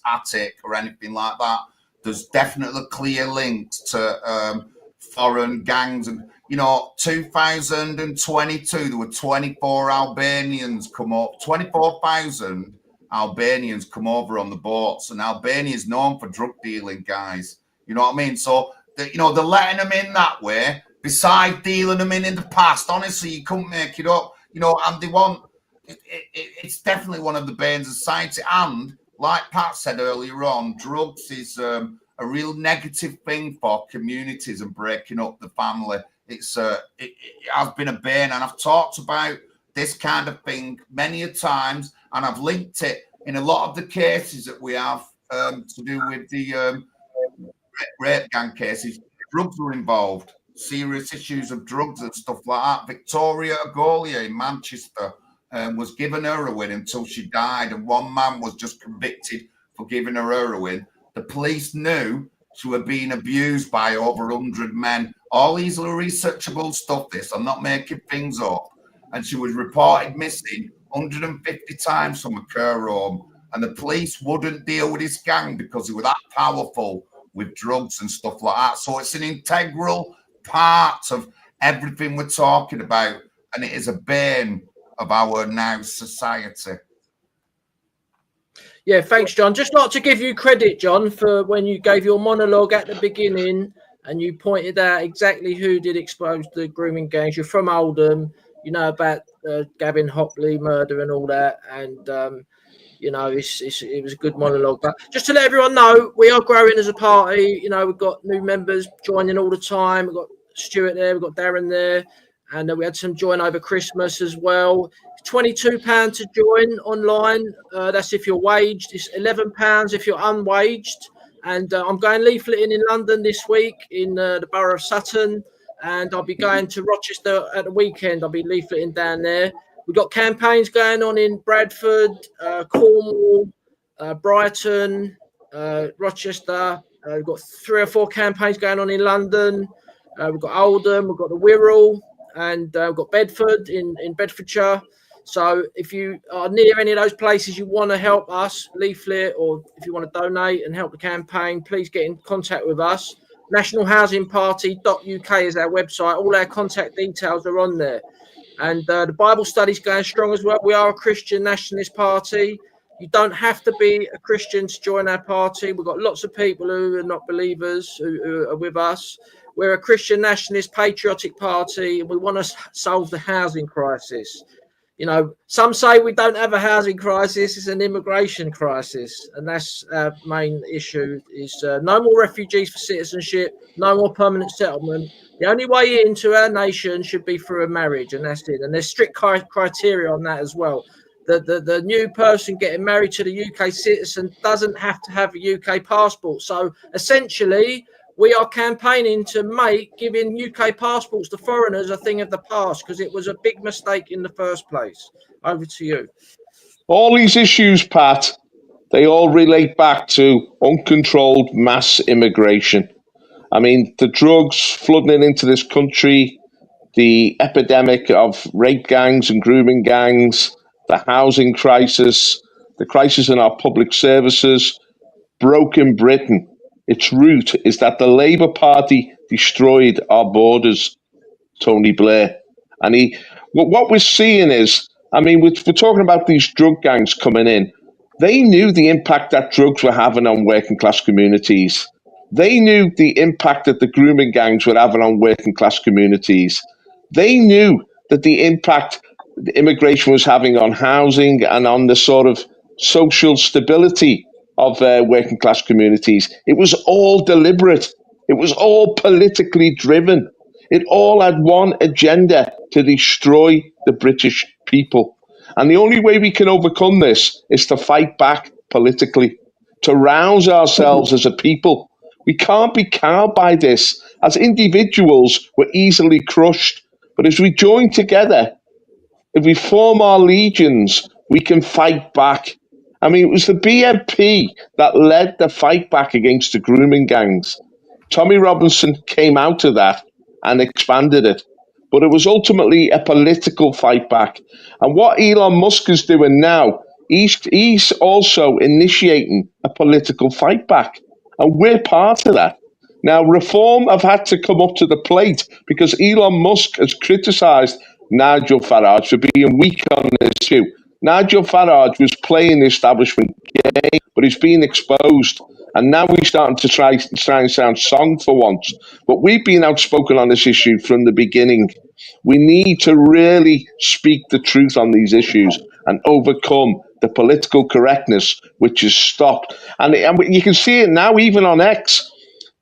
Speaker 4: attic or anything like that. There's definitely clear links to foreign gangs. And 2022, there were 24 Albanians come up, 24,000 Albanians come over on the boats, and Albania is known for drug dealing, guys. You know what I mean? So, they're letting them in that way, besides dealing them in the past. Honestly, you couldn't make it up. And they want, it's definitely one of the banes of society. And like Pat said earlier on, drugs is a real negative thing for communities and breaking up the family. It has been a bane, and I've talked about this kind of thing many a times, and I've linked it in a lot of the cases that we have to do with the rape gang cases. Drugs were involved, serious issues of drugs and stuff like that. Victoria Agolia in Manchester was given heroin until she died, and one man was just convicted for giving her heroin. The police knew she was being abused by over 100 men. All easily researchable stuff, this. I'm not making things up. And she was reported missing 150 times from a care home. And the police wouldn't deal with this gang because they were that powerful with drugs and stuff like that. So it's an integral part of everything we're talking about. And it is a bane of our now society.
Speaker 7: Yeah, thanks, John. Just like to give you credit, John, for when you gave your monologue at the beginning and you pointed out exactly who did expose the grooming gangs. You're from Oldham, you know about Gavin Hopley murder and all that, and you know, it was a good monologue. But just to let everyone know, we are growing as a party. You know, we've got new members joining all the time. We've got Stuart there, we've got Darren there, and we had some join over Christmas as well. £22 to join online. That's if you're waged. It's £11 if you're unwaged. And I'm going leafleting in London this week in the borough of Sutton, and I'll be going to Rochester at the weekend. I'll be leafleting down there. We've got campaigns going on in Bradford, Cornwall, Brighton, Rochester. We've got 3 or 4 campaigns going on in London. We've got Oldham, we've got the Wirral, and we've got Bedford in Bedfordshire. So if you are near any of those places, you want to help us leaflet, or if you want to donate and help the campaign, please get in contact with us. nationalhousingparty.uk is our website. All our contact details are on there. And the Bible study's going strong as well. We are a Christian nationalist party. You don't have to be a Christian to join our party. We've got lots of people who are not believers who are with us. We're a Christian nationalist patriotic party, and we want to solve the housing crisis. You know, some say we don't have a housing crisis, it's an immigration crisis. And that's our main issue, is no more refugees for citizenship, no more permanent settlement. The only way into our nation should be through a marriage, and that's it. And there's strict criteria on that as well. The new person getting married to the UK citizen doesn't have to have a UK passport. So essentially, we are campaigning to make giving UK passports to foreigners a thing of the past, because it was a big mistake in the first place. Over to you.
Speaker 6: All these issues, Pat, they all relate back to uncontrolled mass immigration. I mean, the drugs flooding into this country, the epidemic of rape gangs and grooming gangs, the housing crisis, the crisis in our public services, broken Britain. Its root is that the Labour Party destroyed our borders, Tony Blair. And what we're seeing is, I mean, we're talking about these drug gangs coming in. They knew the impact that drugs were having on working class communities. They knew the impact that the grooming gangs were having on working class communities. They knew that the impact the immigration was having on housing and on the sort of social stability of working class communities. It was all deliberate. It was all politically driven. It all had one agenda: to destroy the British people. And the only way we can overcome this is to fight back politically, to rouse ourselves as a people. We can't be cowed by this. As individuals, we're easily crushed. But as we join together, if we form our legions, we can fight back. I mean, it was the BNP that led the fight back against the grooming gangs. Tommy Robinson came out of that and expanded it. But it was ultimately a political fight back. And what Elon Musk is doing now, he's also initiating a political fight back. And we're part of that. Now, Reform have had to come up to the plate because Elon Musk has criticised Nigel Farage for being weak on this issue. Nigel Farage was playing the establishment game, but he's being exposed. And now he's starting to try and sound song for once. But we've been outspoken on this issue from the beginning. We need to really speak the truth on these issues and overcome the political correctness which is stopped. And you can see it now, even on X.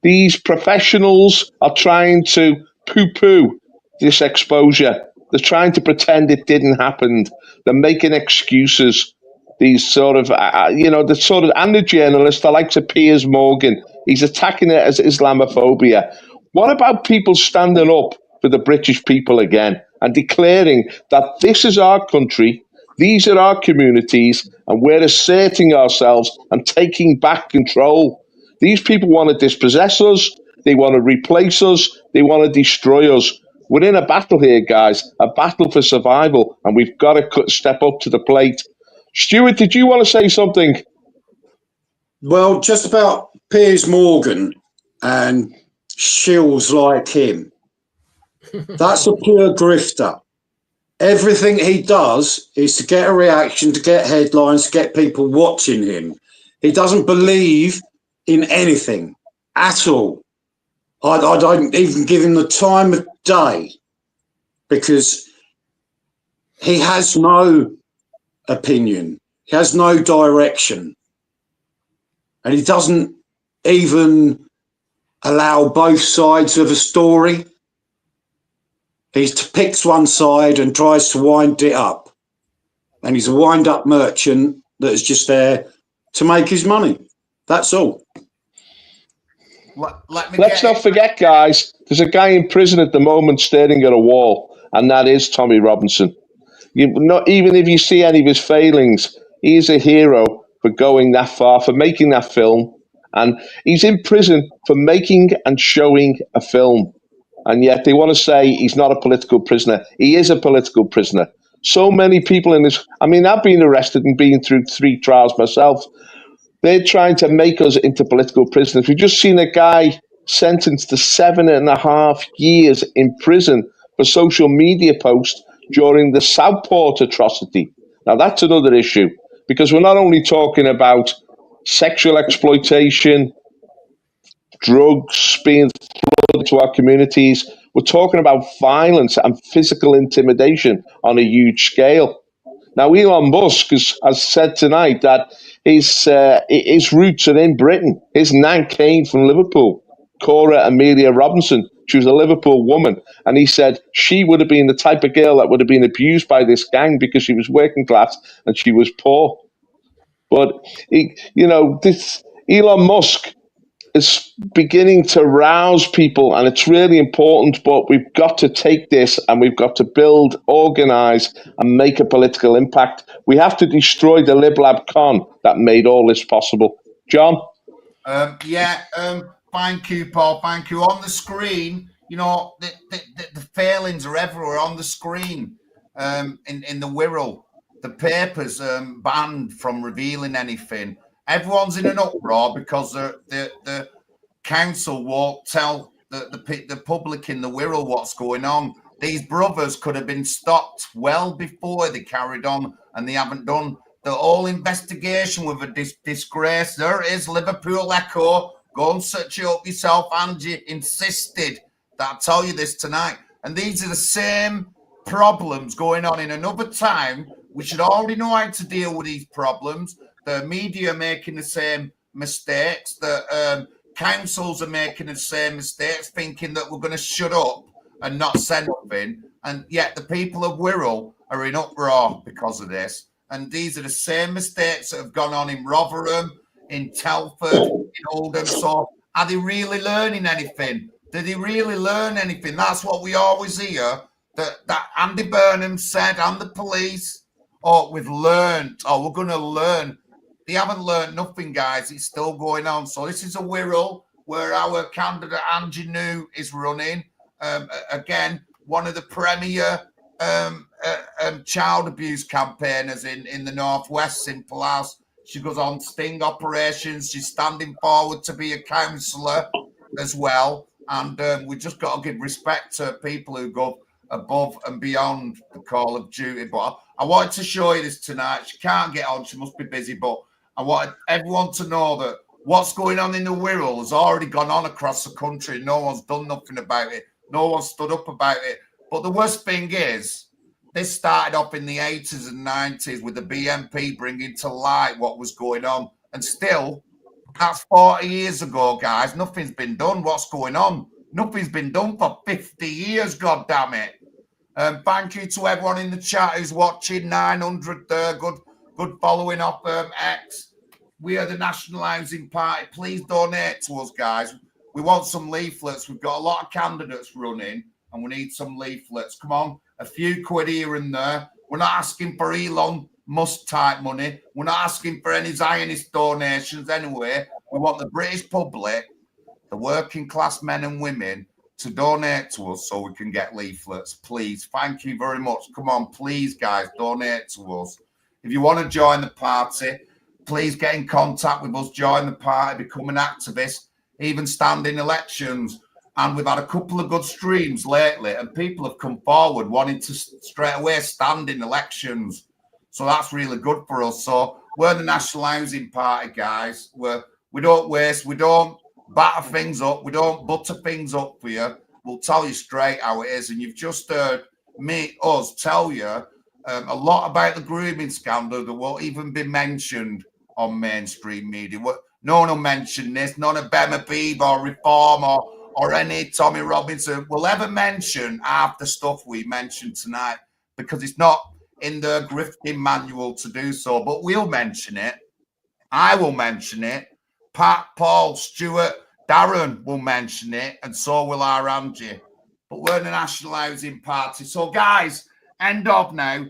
Speaker 6: These professionals are trying to poo-poo this exposure. They're trying to pretend it didn't happen. They're making excuses. These sort of, and the journalist, the likes of Piers Morgan, he's attacking it as Islamophobia. What about people standing up for the British people again and declaring that this is our country, these are our communities, and we're asserting ourselves and taking back control? These people want to dispossess us, they want to replace us, they want to destroy us. We're in a battle here, guys, a battle for survival, and we've got to step up to the plate. Stuart, did you want to say something?
Speaker 1: Well, just about Piers Morgan and shills like him. That's a pure grifter. Everything he does is to get a reaction, to get headlines, to get people watching him. He doesn't believe in anything at all. I don't even give him the time of day, because he has no opinion. He has no direction. And he doesn't even allow both sides of a story. He picks one side and tries to wind it up. And he's a wind-up merchant that is just there to make his money. That's all.
Speaker 6: Let's not forget, guys, there's a guy in prison at the moment staring at a wall, and that is Tommy Robinson. Even if you see any of his failings, he is a hero for going that far, for making that film. And he's in prison for making and showing a film. And yet they want to say he's not a political prisoner. He is a political prisoner. So many people in this, I mean, I've been arrested and been through 3 trials myself. They're trying to make us into political prisoners. We've just seen a guy sentenced to 7.5 years in prison for social media posts during the Southport atrocity. Now, that's another issue, because we're not only talking about sexual exploitation, drugs being flooded to our communities, we're talking about violence and physical intimidation on a huge scale. Now, Elon Musk has said tonight that his roots are in Britain. His nan came from Liverpool, Cora Amelia Robinson. She was a Liverpool woman. And he said she would have been the type of girl that would have been abused by this gang because she was working class and she was poor. But, this Elon Musk is beginning to rouse people, and it's really important, but we've got to take this and we've got to build, organise and make a political impact. We have to destroy the LibLab con that made all this possible. John?
Speaker 4: Thank you, Paul. Thank you. On the screen, the failings are everywhere on the screen. In the Wirral, the paper's banned from revealing anything. Everyone's in an uproar because the council won't tell the public in the Wirral what's going on. These brothers could have been stopped well before they carried on, and they haven't done. The whole investigation with a disgrace. There is Liverpool Echo. Go and search it up yourself. Angie insisted that I tell you this tonight. And these are the same problems going on in another time. We should already know how to deal with these problems. The media are making the same mistakes. The councils are making the same mistakes, thinking that we're going to shut up and not say nothing. And yet the people of Wirral are in uproar because of this. And these are the same mistakes that have gone on in Rotherham, in Telford, in Oldham. So are they really learning anything? Did they really learn anything? That's what we always hear, that Andy Burnham said, and the police, we've learned, we're going to learn. They haven't learned nothing, guys. It's still going on. So this is a Wirral where our candidate Angie New is running. Again, one of the premier child abuse campaigners in the Northwest, Simple House. She goes on sting operations. She's standing forward to be a counsellor as well. And we just got to give respect to people who go above and beyond the call of duty. But I wanted to show you this tonight. She can't get on. She must be busy. But I wanted everyone to know that what's going on in the Wirral has already gone on across the country. No one's done nothing about it. No one stood up about it. But the worst thing is, this started off in the 80s and 90s with the BNP bringing to light what was going on. And still, that's 40 years ago, guys. Nothing's been done. What's going on? Nothing's been done for 50 years, God damn it. Thank you to everyone in the chat who's watching. 900 there. Good following off X. We are the National Housing Party. Please donate to us, guys. We want some leaflets. We've got a lot of candidates running, and we need some leaflets. Come on, a few quid here and there. We're not asking for Elon Musk type money. We're not asking for any Zionist donations anyway. We want the British public, the working class men and women, to donate to us so we can get leaflets. Please, thank you very much. Come on, please, guys, donate to us. If you want to join the party, please get in contact with us, join the party, become an activist, even stand in elections. And we've had a couple of good streams lately, and people have come forward wanting to straight away stand in elections. So that's really good for us. So we're the National Housing Party, guys. We don't waste, we don't batter things up. We don't butter things up for you. We'll tell you straight how it is. And you've just heard us tell you a lot about the grooming scandal that won't even be mentioned on mainstream media. No one will mention this. None of Bema Beeb or Reform or any Tommy Robinson will ever mention half the stuff we mentioned tonight because it's not in the grifting manual to do so. But we'll mention it. I will mention it. Pat, Paul, Stuart, Darren will mention it, and so will our Angie. But we're the National Housing Party. So, guys, end of now.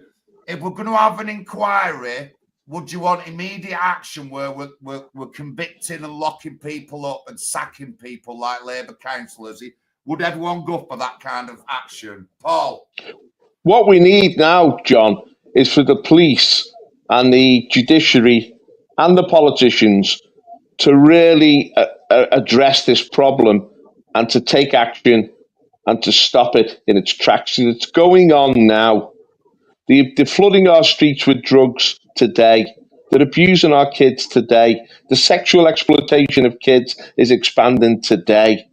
Speaker 4: If we're going to have an inquiry, would you want immediate action where we're convicting and locking people up and sacking people like Labour councillors? Would everyone go for that kind of action? Paul?
Speaker 6: What we need now, John, is for the police and the judiciary and the politicians to really address this problem and to take action and to stop it in its tracks. It's going on now. They're flooding our streets with drugs today. They're abusing our kids today. The sexual exploitation of kids is expanding today.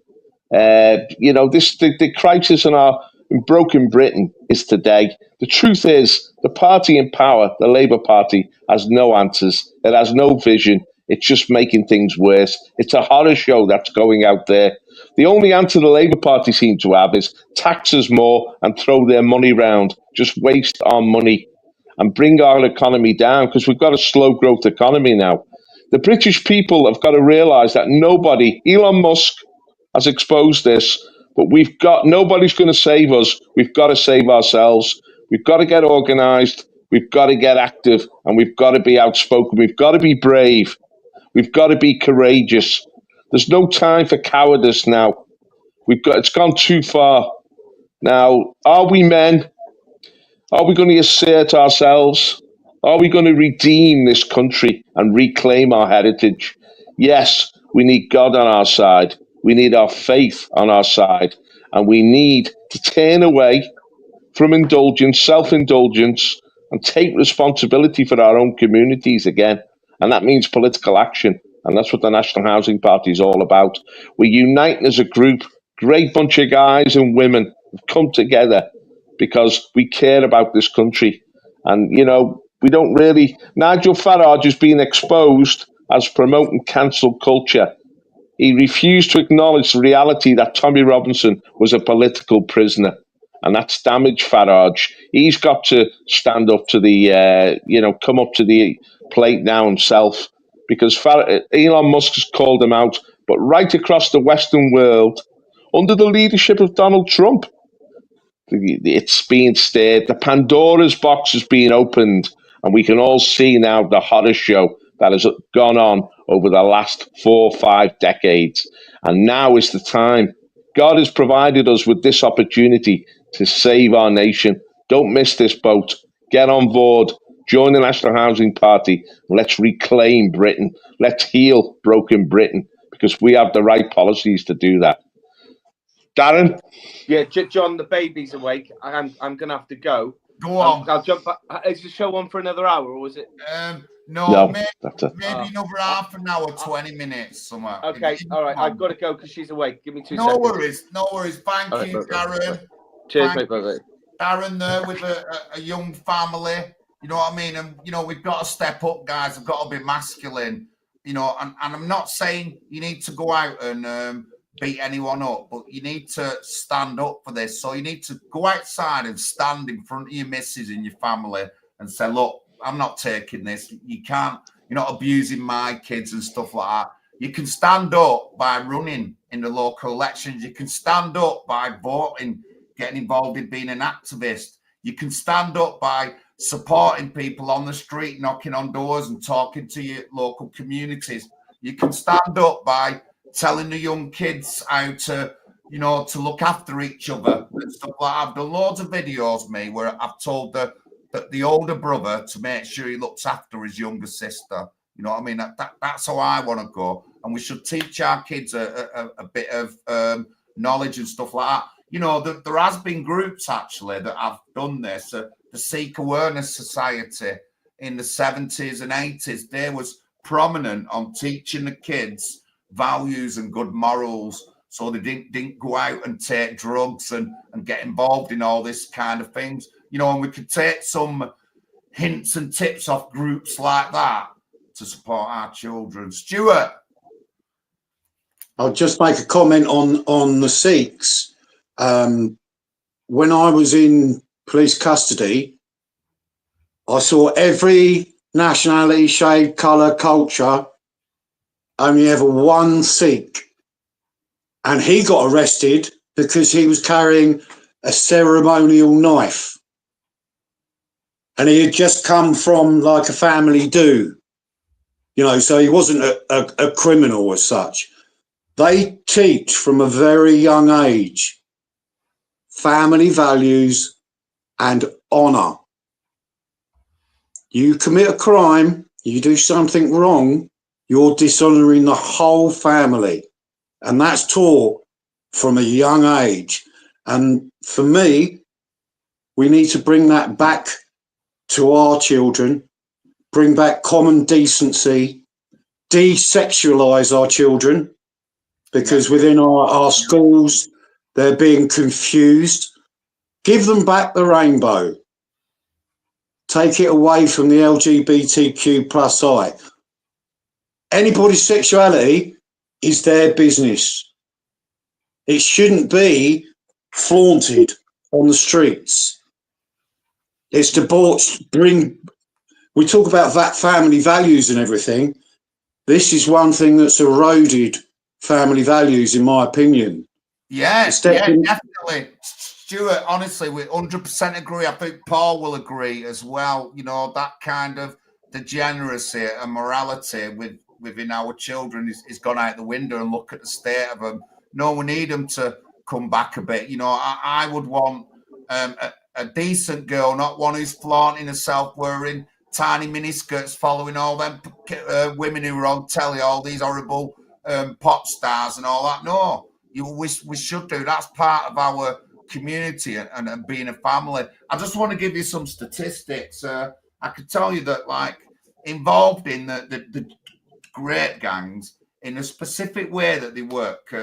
Speaker 6: The crisis in broken Britain is today. The truth is, the party in power, the Labour Party, has no answers. It has no vision. It's just making things worse. It's a horror show that's going out there. The only answer the Labour Party seem to have is tax us more and throw their money round, just waste our money and bring our economy down because we've got a slow growth economy now. The British people have got to realise that Elon Musk has exposed this, but nobody's going to save us. We've got to save ourselves. We've got to get organised. We've got to get active, and we've got to be outspoken. We've got to be brave. We've got to be courageous. There's no time for cowardice now. It's gone too far. Now, are we men? Are we going to assert ourselves? Are we going to redeem this country and reclaim our heritage? Yes, we need God on our side. We need our faith on our side. And we need to turn away from indulgence, self-indulgence, and take responsibility for our own communities again. And that means political action. And that's what the National Housing Party is all about. We're uniting as a group. Great bunch of guys and women have come together because we care about this country. And, we don't really... Nigel Farage has been exposed as promoting cancel culture. He refused to acknowledge the reality that Tommy Robinson was a political prisoner. And that's damaged Farage. He's got to stand up to come up to the plate now himself, because Elon Musk has called him out. But right across the Western world, under the leadership of Donald Trump, it's being stirred. The Pandora's box has been opened, and we can all see now the horror show that has gone on over the last 4 or 5 decades. And now is the time. God has provided us with this opportunity to save our nation. Don't miss this boat. Get on board. Join the National Housing Party. Let's reclaim Britain. Let's heal broken Britain, because we have the right policies to do that. Darren?
Speaker 5: Yeah, John, the baby's awake. I'm going to have to go.
Speaker 4: Go on.
Speaker 5: I'll jump back. Is the show on for another hour, or was it?
Speaker 4: No, maybe another half an hour, 20 minutes, somewhere.
Speaker 5: Okay, all right. I've got to go because she's awake. Give me 2 seconds.
Speaker 4: No worries. Thank you, Darren.
Speaker 5: Cheers, mate. Bye.
Speaker 4: Darren there with a young family. You know what I mean? And, we've got to step up, guys. We've got to be masculine. And I'm not saying you need to go out and beat anyone up, but you need to stand up for this. So you need to go outside and stand in front of your missus and your family and say, look, I'm not taking this. You're not abusing my kids and stuff like that. You can stand up by running in the local elections. You can stand up by voting, getting involved in being an activist. You can stand up by supporting people on the street, knocking on doors and talking to your local communities. You can stand up by telling the young kids how to, to look after each other and stuff like that. I've done loads of videos, where I've told the older brother to make sure he looks after his younger sister. You know what I mean? That's how I want to go. And we should teach our kids a bit of knowledge and stuff like that. There has been groups, actually, that have done this. The Sikh Awareness Society in the 70s and 80s, they was prominent on teaching the kids values and good morals, so they didn't go out and take drugs and get involved in all this kind of things. You know, and we could take some hints and tips off groups like that to support our children. Stuart?
Speaker 1: I'll just make a comment on the Sikhs. When I was in police custody, I saw every nationality, shade, colour, culture, only ever one Sikh. And he got arrested because he was carrying a ceremonial knife. And he had just come from like a family do, you know, so he wasn't a criminal as such. They teach from a very young age family values and honour. You commit a crime, you do something wrong, you're dishonouring the whole family. And that's taught from a young age. And for me, we need to bring that back to our children, bring back common decency, desexualise our children, because within our schools, they're being confused. Give them back the rainbow. Take it away from the LGBTQ plus I. Anybody's sexuality is their business. It shouldn't be flaunted on the streets. It's to bring, we talk about that family values and everything. This is one thing that's eroded family values, in my opinion.
Speaker 4: Yes, yeah, definitely. Stuart, honestly, we 100% agree. I think Paul will agree as well. You know, that kind of degeneracy and morality within our children is gone out the window, and look at the state of them. No, we need them to come back a bit. You know, I would want a decent girl, not one who's flaunting herself, wearing tiny miniskirts, following all them women who are on telly, all these horrible pop stars and all that. No, we should do. That's part of our community and being a family. I just want to give you some statistics. I could tell you that, like, involved in the great gangs, in a specific way that they work,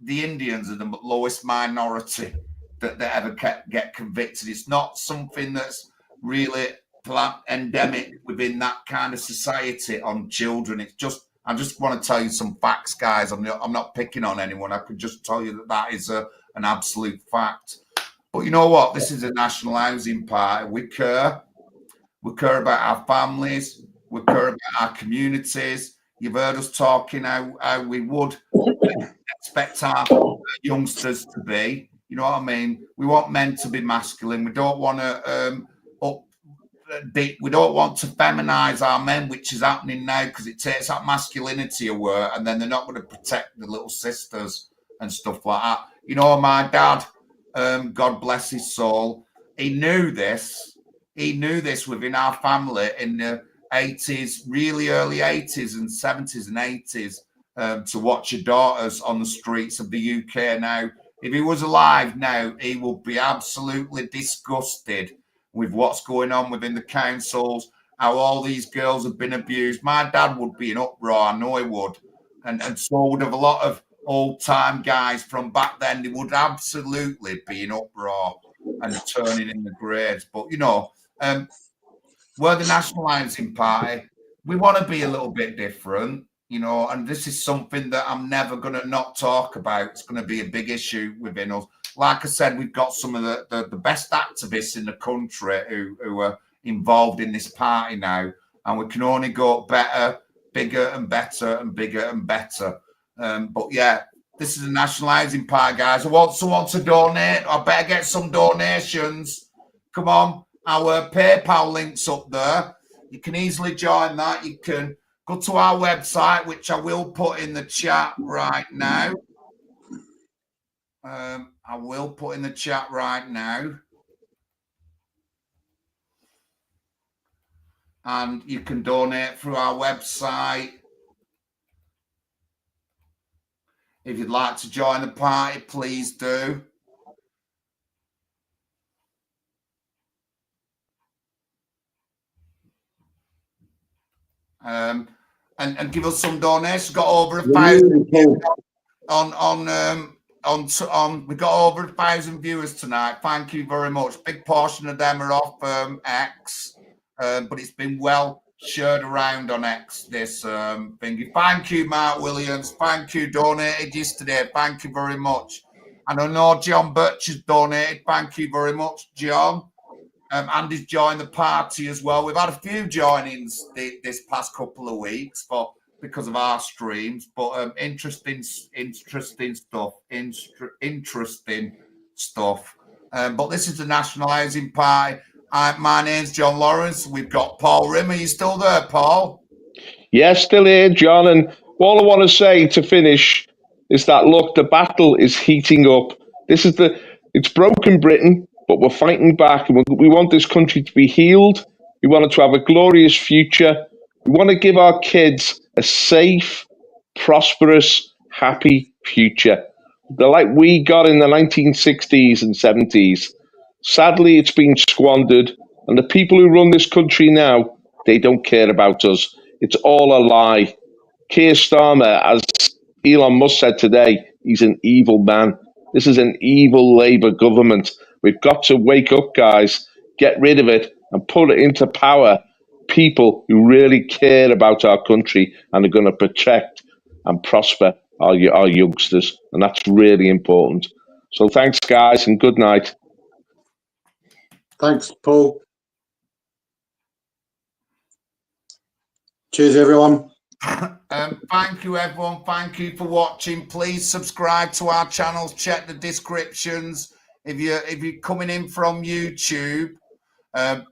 Speaker 4: the Indians are the lowest minority that ever get convicted. It's not something that's really endemic within that kind of society on children. It's just, I just want to tell you some facts, guys. I'm not picking on anyone. I could just tell you that is an absolute fact. But you know what? This is a national housing party. We care. We care about our families. We care about our communities. You've heard us talking how we would expect our youngsters to be. You know what I mean? We want men to be masculine. We don't want to we don't want to feminize our men, which is happening now, because it takes that masculinity away, and then they're not going to protect the little sisters and stuff like that. You know, my dad, God bless his soul, he knew this. He knew this within our family in the 80s, really early 80s and 70s and 80s, to watch your daughters on the streets of the UK now. If he was alive now, he would be absolutely disgusted with what's going on within the councils, how all these girls have been abused. My dad would be in uproar, I know he would. And so would have a lot of old-time guys from back then. They would absolutely be in uproar and turning in the graves. But, you know, we're the National Housing Party. We want to be a little bit different, you know, and this is something that I'm never going to not talk about. It's going to be a big issue within us. Like I said, we've got some of the best activists in the country who are involved in this party now, and we can only go better, bigger and better and bigger and better. But yeah, this is a National Housing Party, guys. I want someone to donate. I better get some donations. Come on, our PayPal link's up there. You can easily join that. You can go to our website, which I will put in the chat right now. I will put in the chat right now. And you can donate through our website. If you'd like to join the party, please do. and give us some donations. Got over 1,000 we got over 1,000 viewers tonight. Thank you very much. Big portion of them are off X, but it's been well shared around on X, this thingy. Thank you, Mark Williams. Thank you, donated yesterday. Thank you very much. And I know John Birch has donated. Thank you very much, John. Andy's joined the party as well. We've had a few joinings this past couple of weeks because of our streams, but interesting stuff. But this is the Nationalising Party. My name's John Lawrence. We've got Paul Rim. Are you still there, Paul?
Speaker 6: Yes, still here, John. And all I want to say to finish is that, look, the battle is heating up. It's broken Britain, but we're fighting back. And we want this country to be healed. We want it to have a glorious future. We want to give our kids a safe, prosperous, happy future. Like we got in the 1960s and 70s. Sadly, it's been squandered. And the people who run this country now, they don't care about us. It's all a lie. Keir Starmer, as Elon Musk said today, he's an evil man. This is an evil Labour government. We've got to wake up, guys, get rid of it and put it into power people who really care about our country and are going to protect and prosper our youngsters. And that's really important. So thanks, guys, and good night.
Speaker 1: Thanks, Paul. Cheers, everyone.
Speaker 4: Thank you, everyone. Thank you for watching. Please subscribe to our channels. Check the descriptions. If you're coming in from YouTube,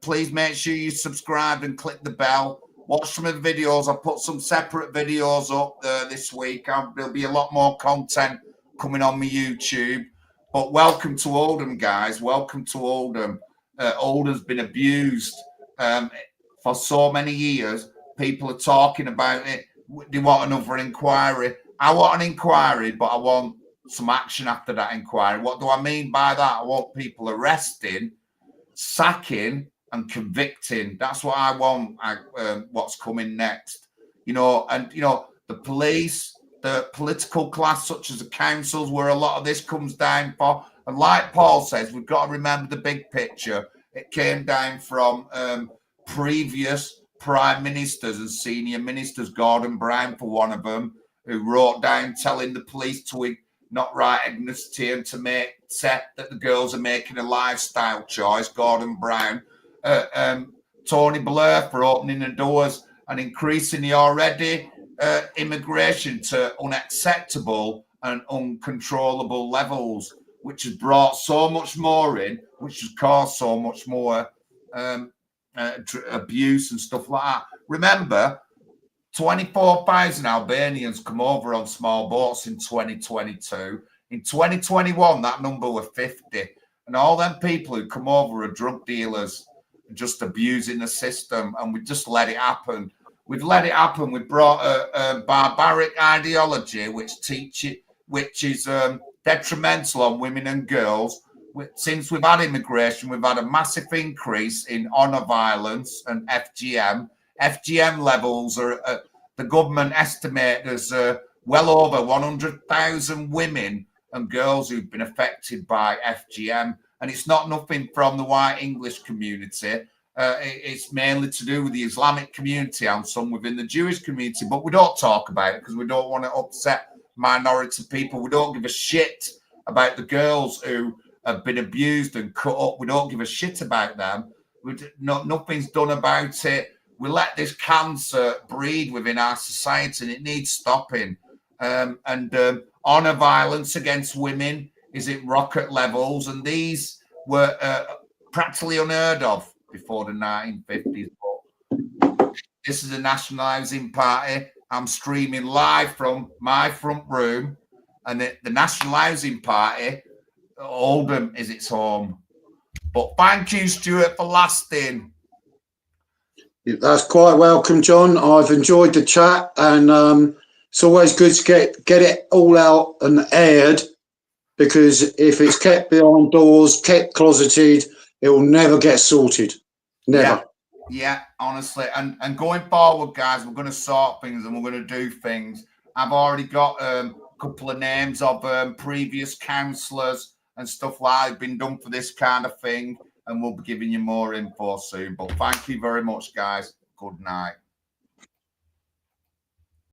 Speaker 4: please make sure you subscribe and click the bell. Watch some of the videos. I put some separate videos up this week. There'll be a lot more content coming on my YouTube. But welcome to Oldham, guys. Welcome to Oldham. Oldham's been abused for so many years. People are talking about it. They want another inquiry. I want an inquiry, but I want some action after that inquiry. What do I mean by that? I want people arresting, sacking, and convicting. That's what I want. What's coming next? The police, the political class, such as the councils, where a lot of this comes down for. And like Paul says, we've got to remember the big picture. It came down from previous prime ministers and senior ministers, Gordon Brown for one of them, who wrote down telling the police to not write ethnicity and to say that the girls are making a lifestyle choice. Gordon Brown, Tony Blair for opening the doors and increasing the already immigration to unacceptable and uncontrollable levels, which has brought so much more in, which has caused so much more abuse and stuff like that. Remember, 24,000 Albanians come over on small boats in 2022. In 2021, that number was 50. And all them people who come over are drug dealers, just abusing the system. And we just let it happen. We've let it happen. We brought a barbaric ideology, which is detrimental on women and girls. Since we've had immigration, we've had a massive increase in honour violence and FGM. FGM levels are, the government estimate there's well over 100,000 women and girls who've been affected by FGM. And it's not nothing from the white English community. It's mainly to do with the Islamic community and some within the Jewish community. But we don't talk about it because we don't want to upset minority people. We don't give a shit about the girls who have been abused and cut up. We don't give a shit about them. Nothing's done about it. We let this cancer breed within our society, and it needs stopping. Honour violence against women is at rocket levels, and these were practically unheard of before the 1950s. But this is a Nationalising Party. I'm streaming live from my front room, and the Nationalising Party, Oldham is its home. But thank you, Stuart, for lasting.
Speaker 1: That's quite welcome, John. I've enjoyed the chat, and it's always good to get it all out and aired, because if it's kept behind doors, kept closeted, it will never get sorted. Never.
Speaker 4: Yeah, honestly, and going forward, guys, we're going to sort things and we're going to do things. I've already got a couple of names of previous councillors and stuff like that been done for this kind of thing, and we'll be giving you more info soon. But thank you very much, guys. Good night.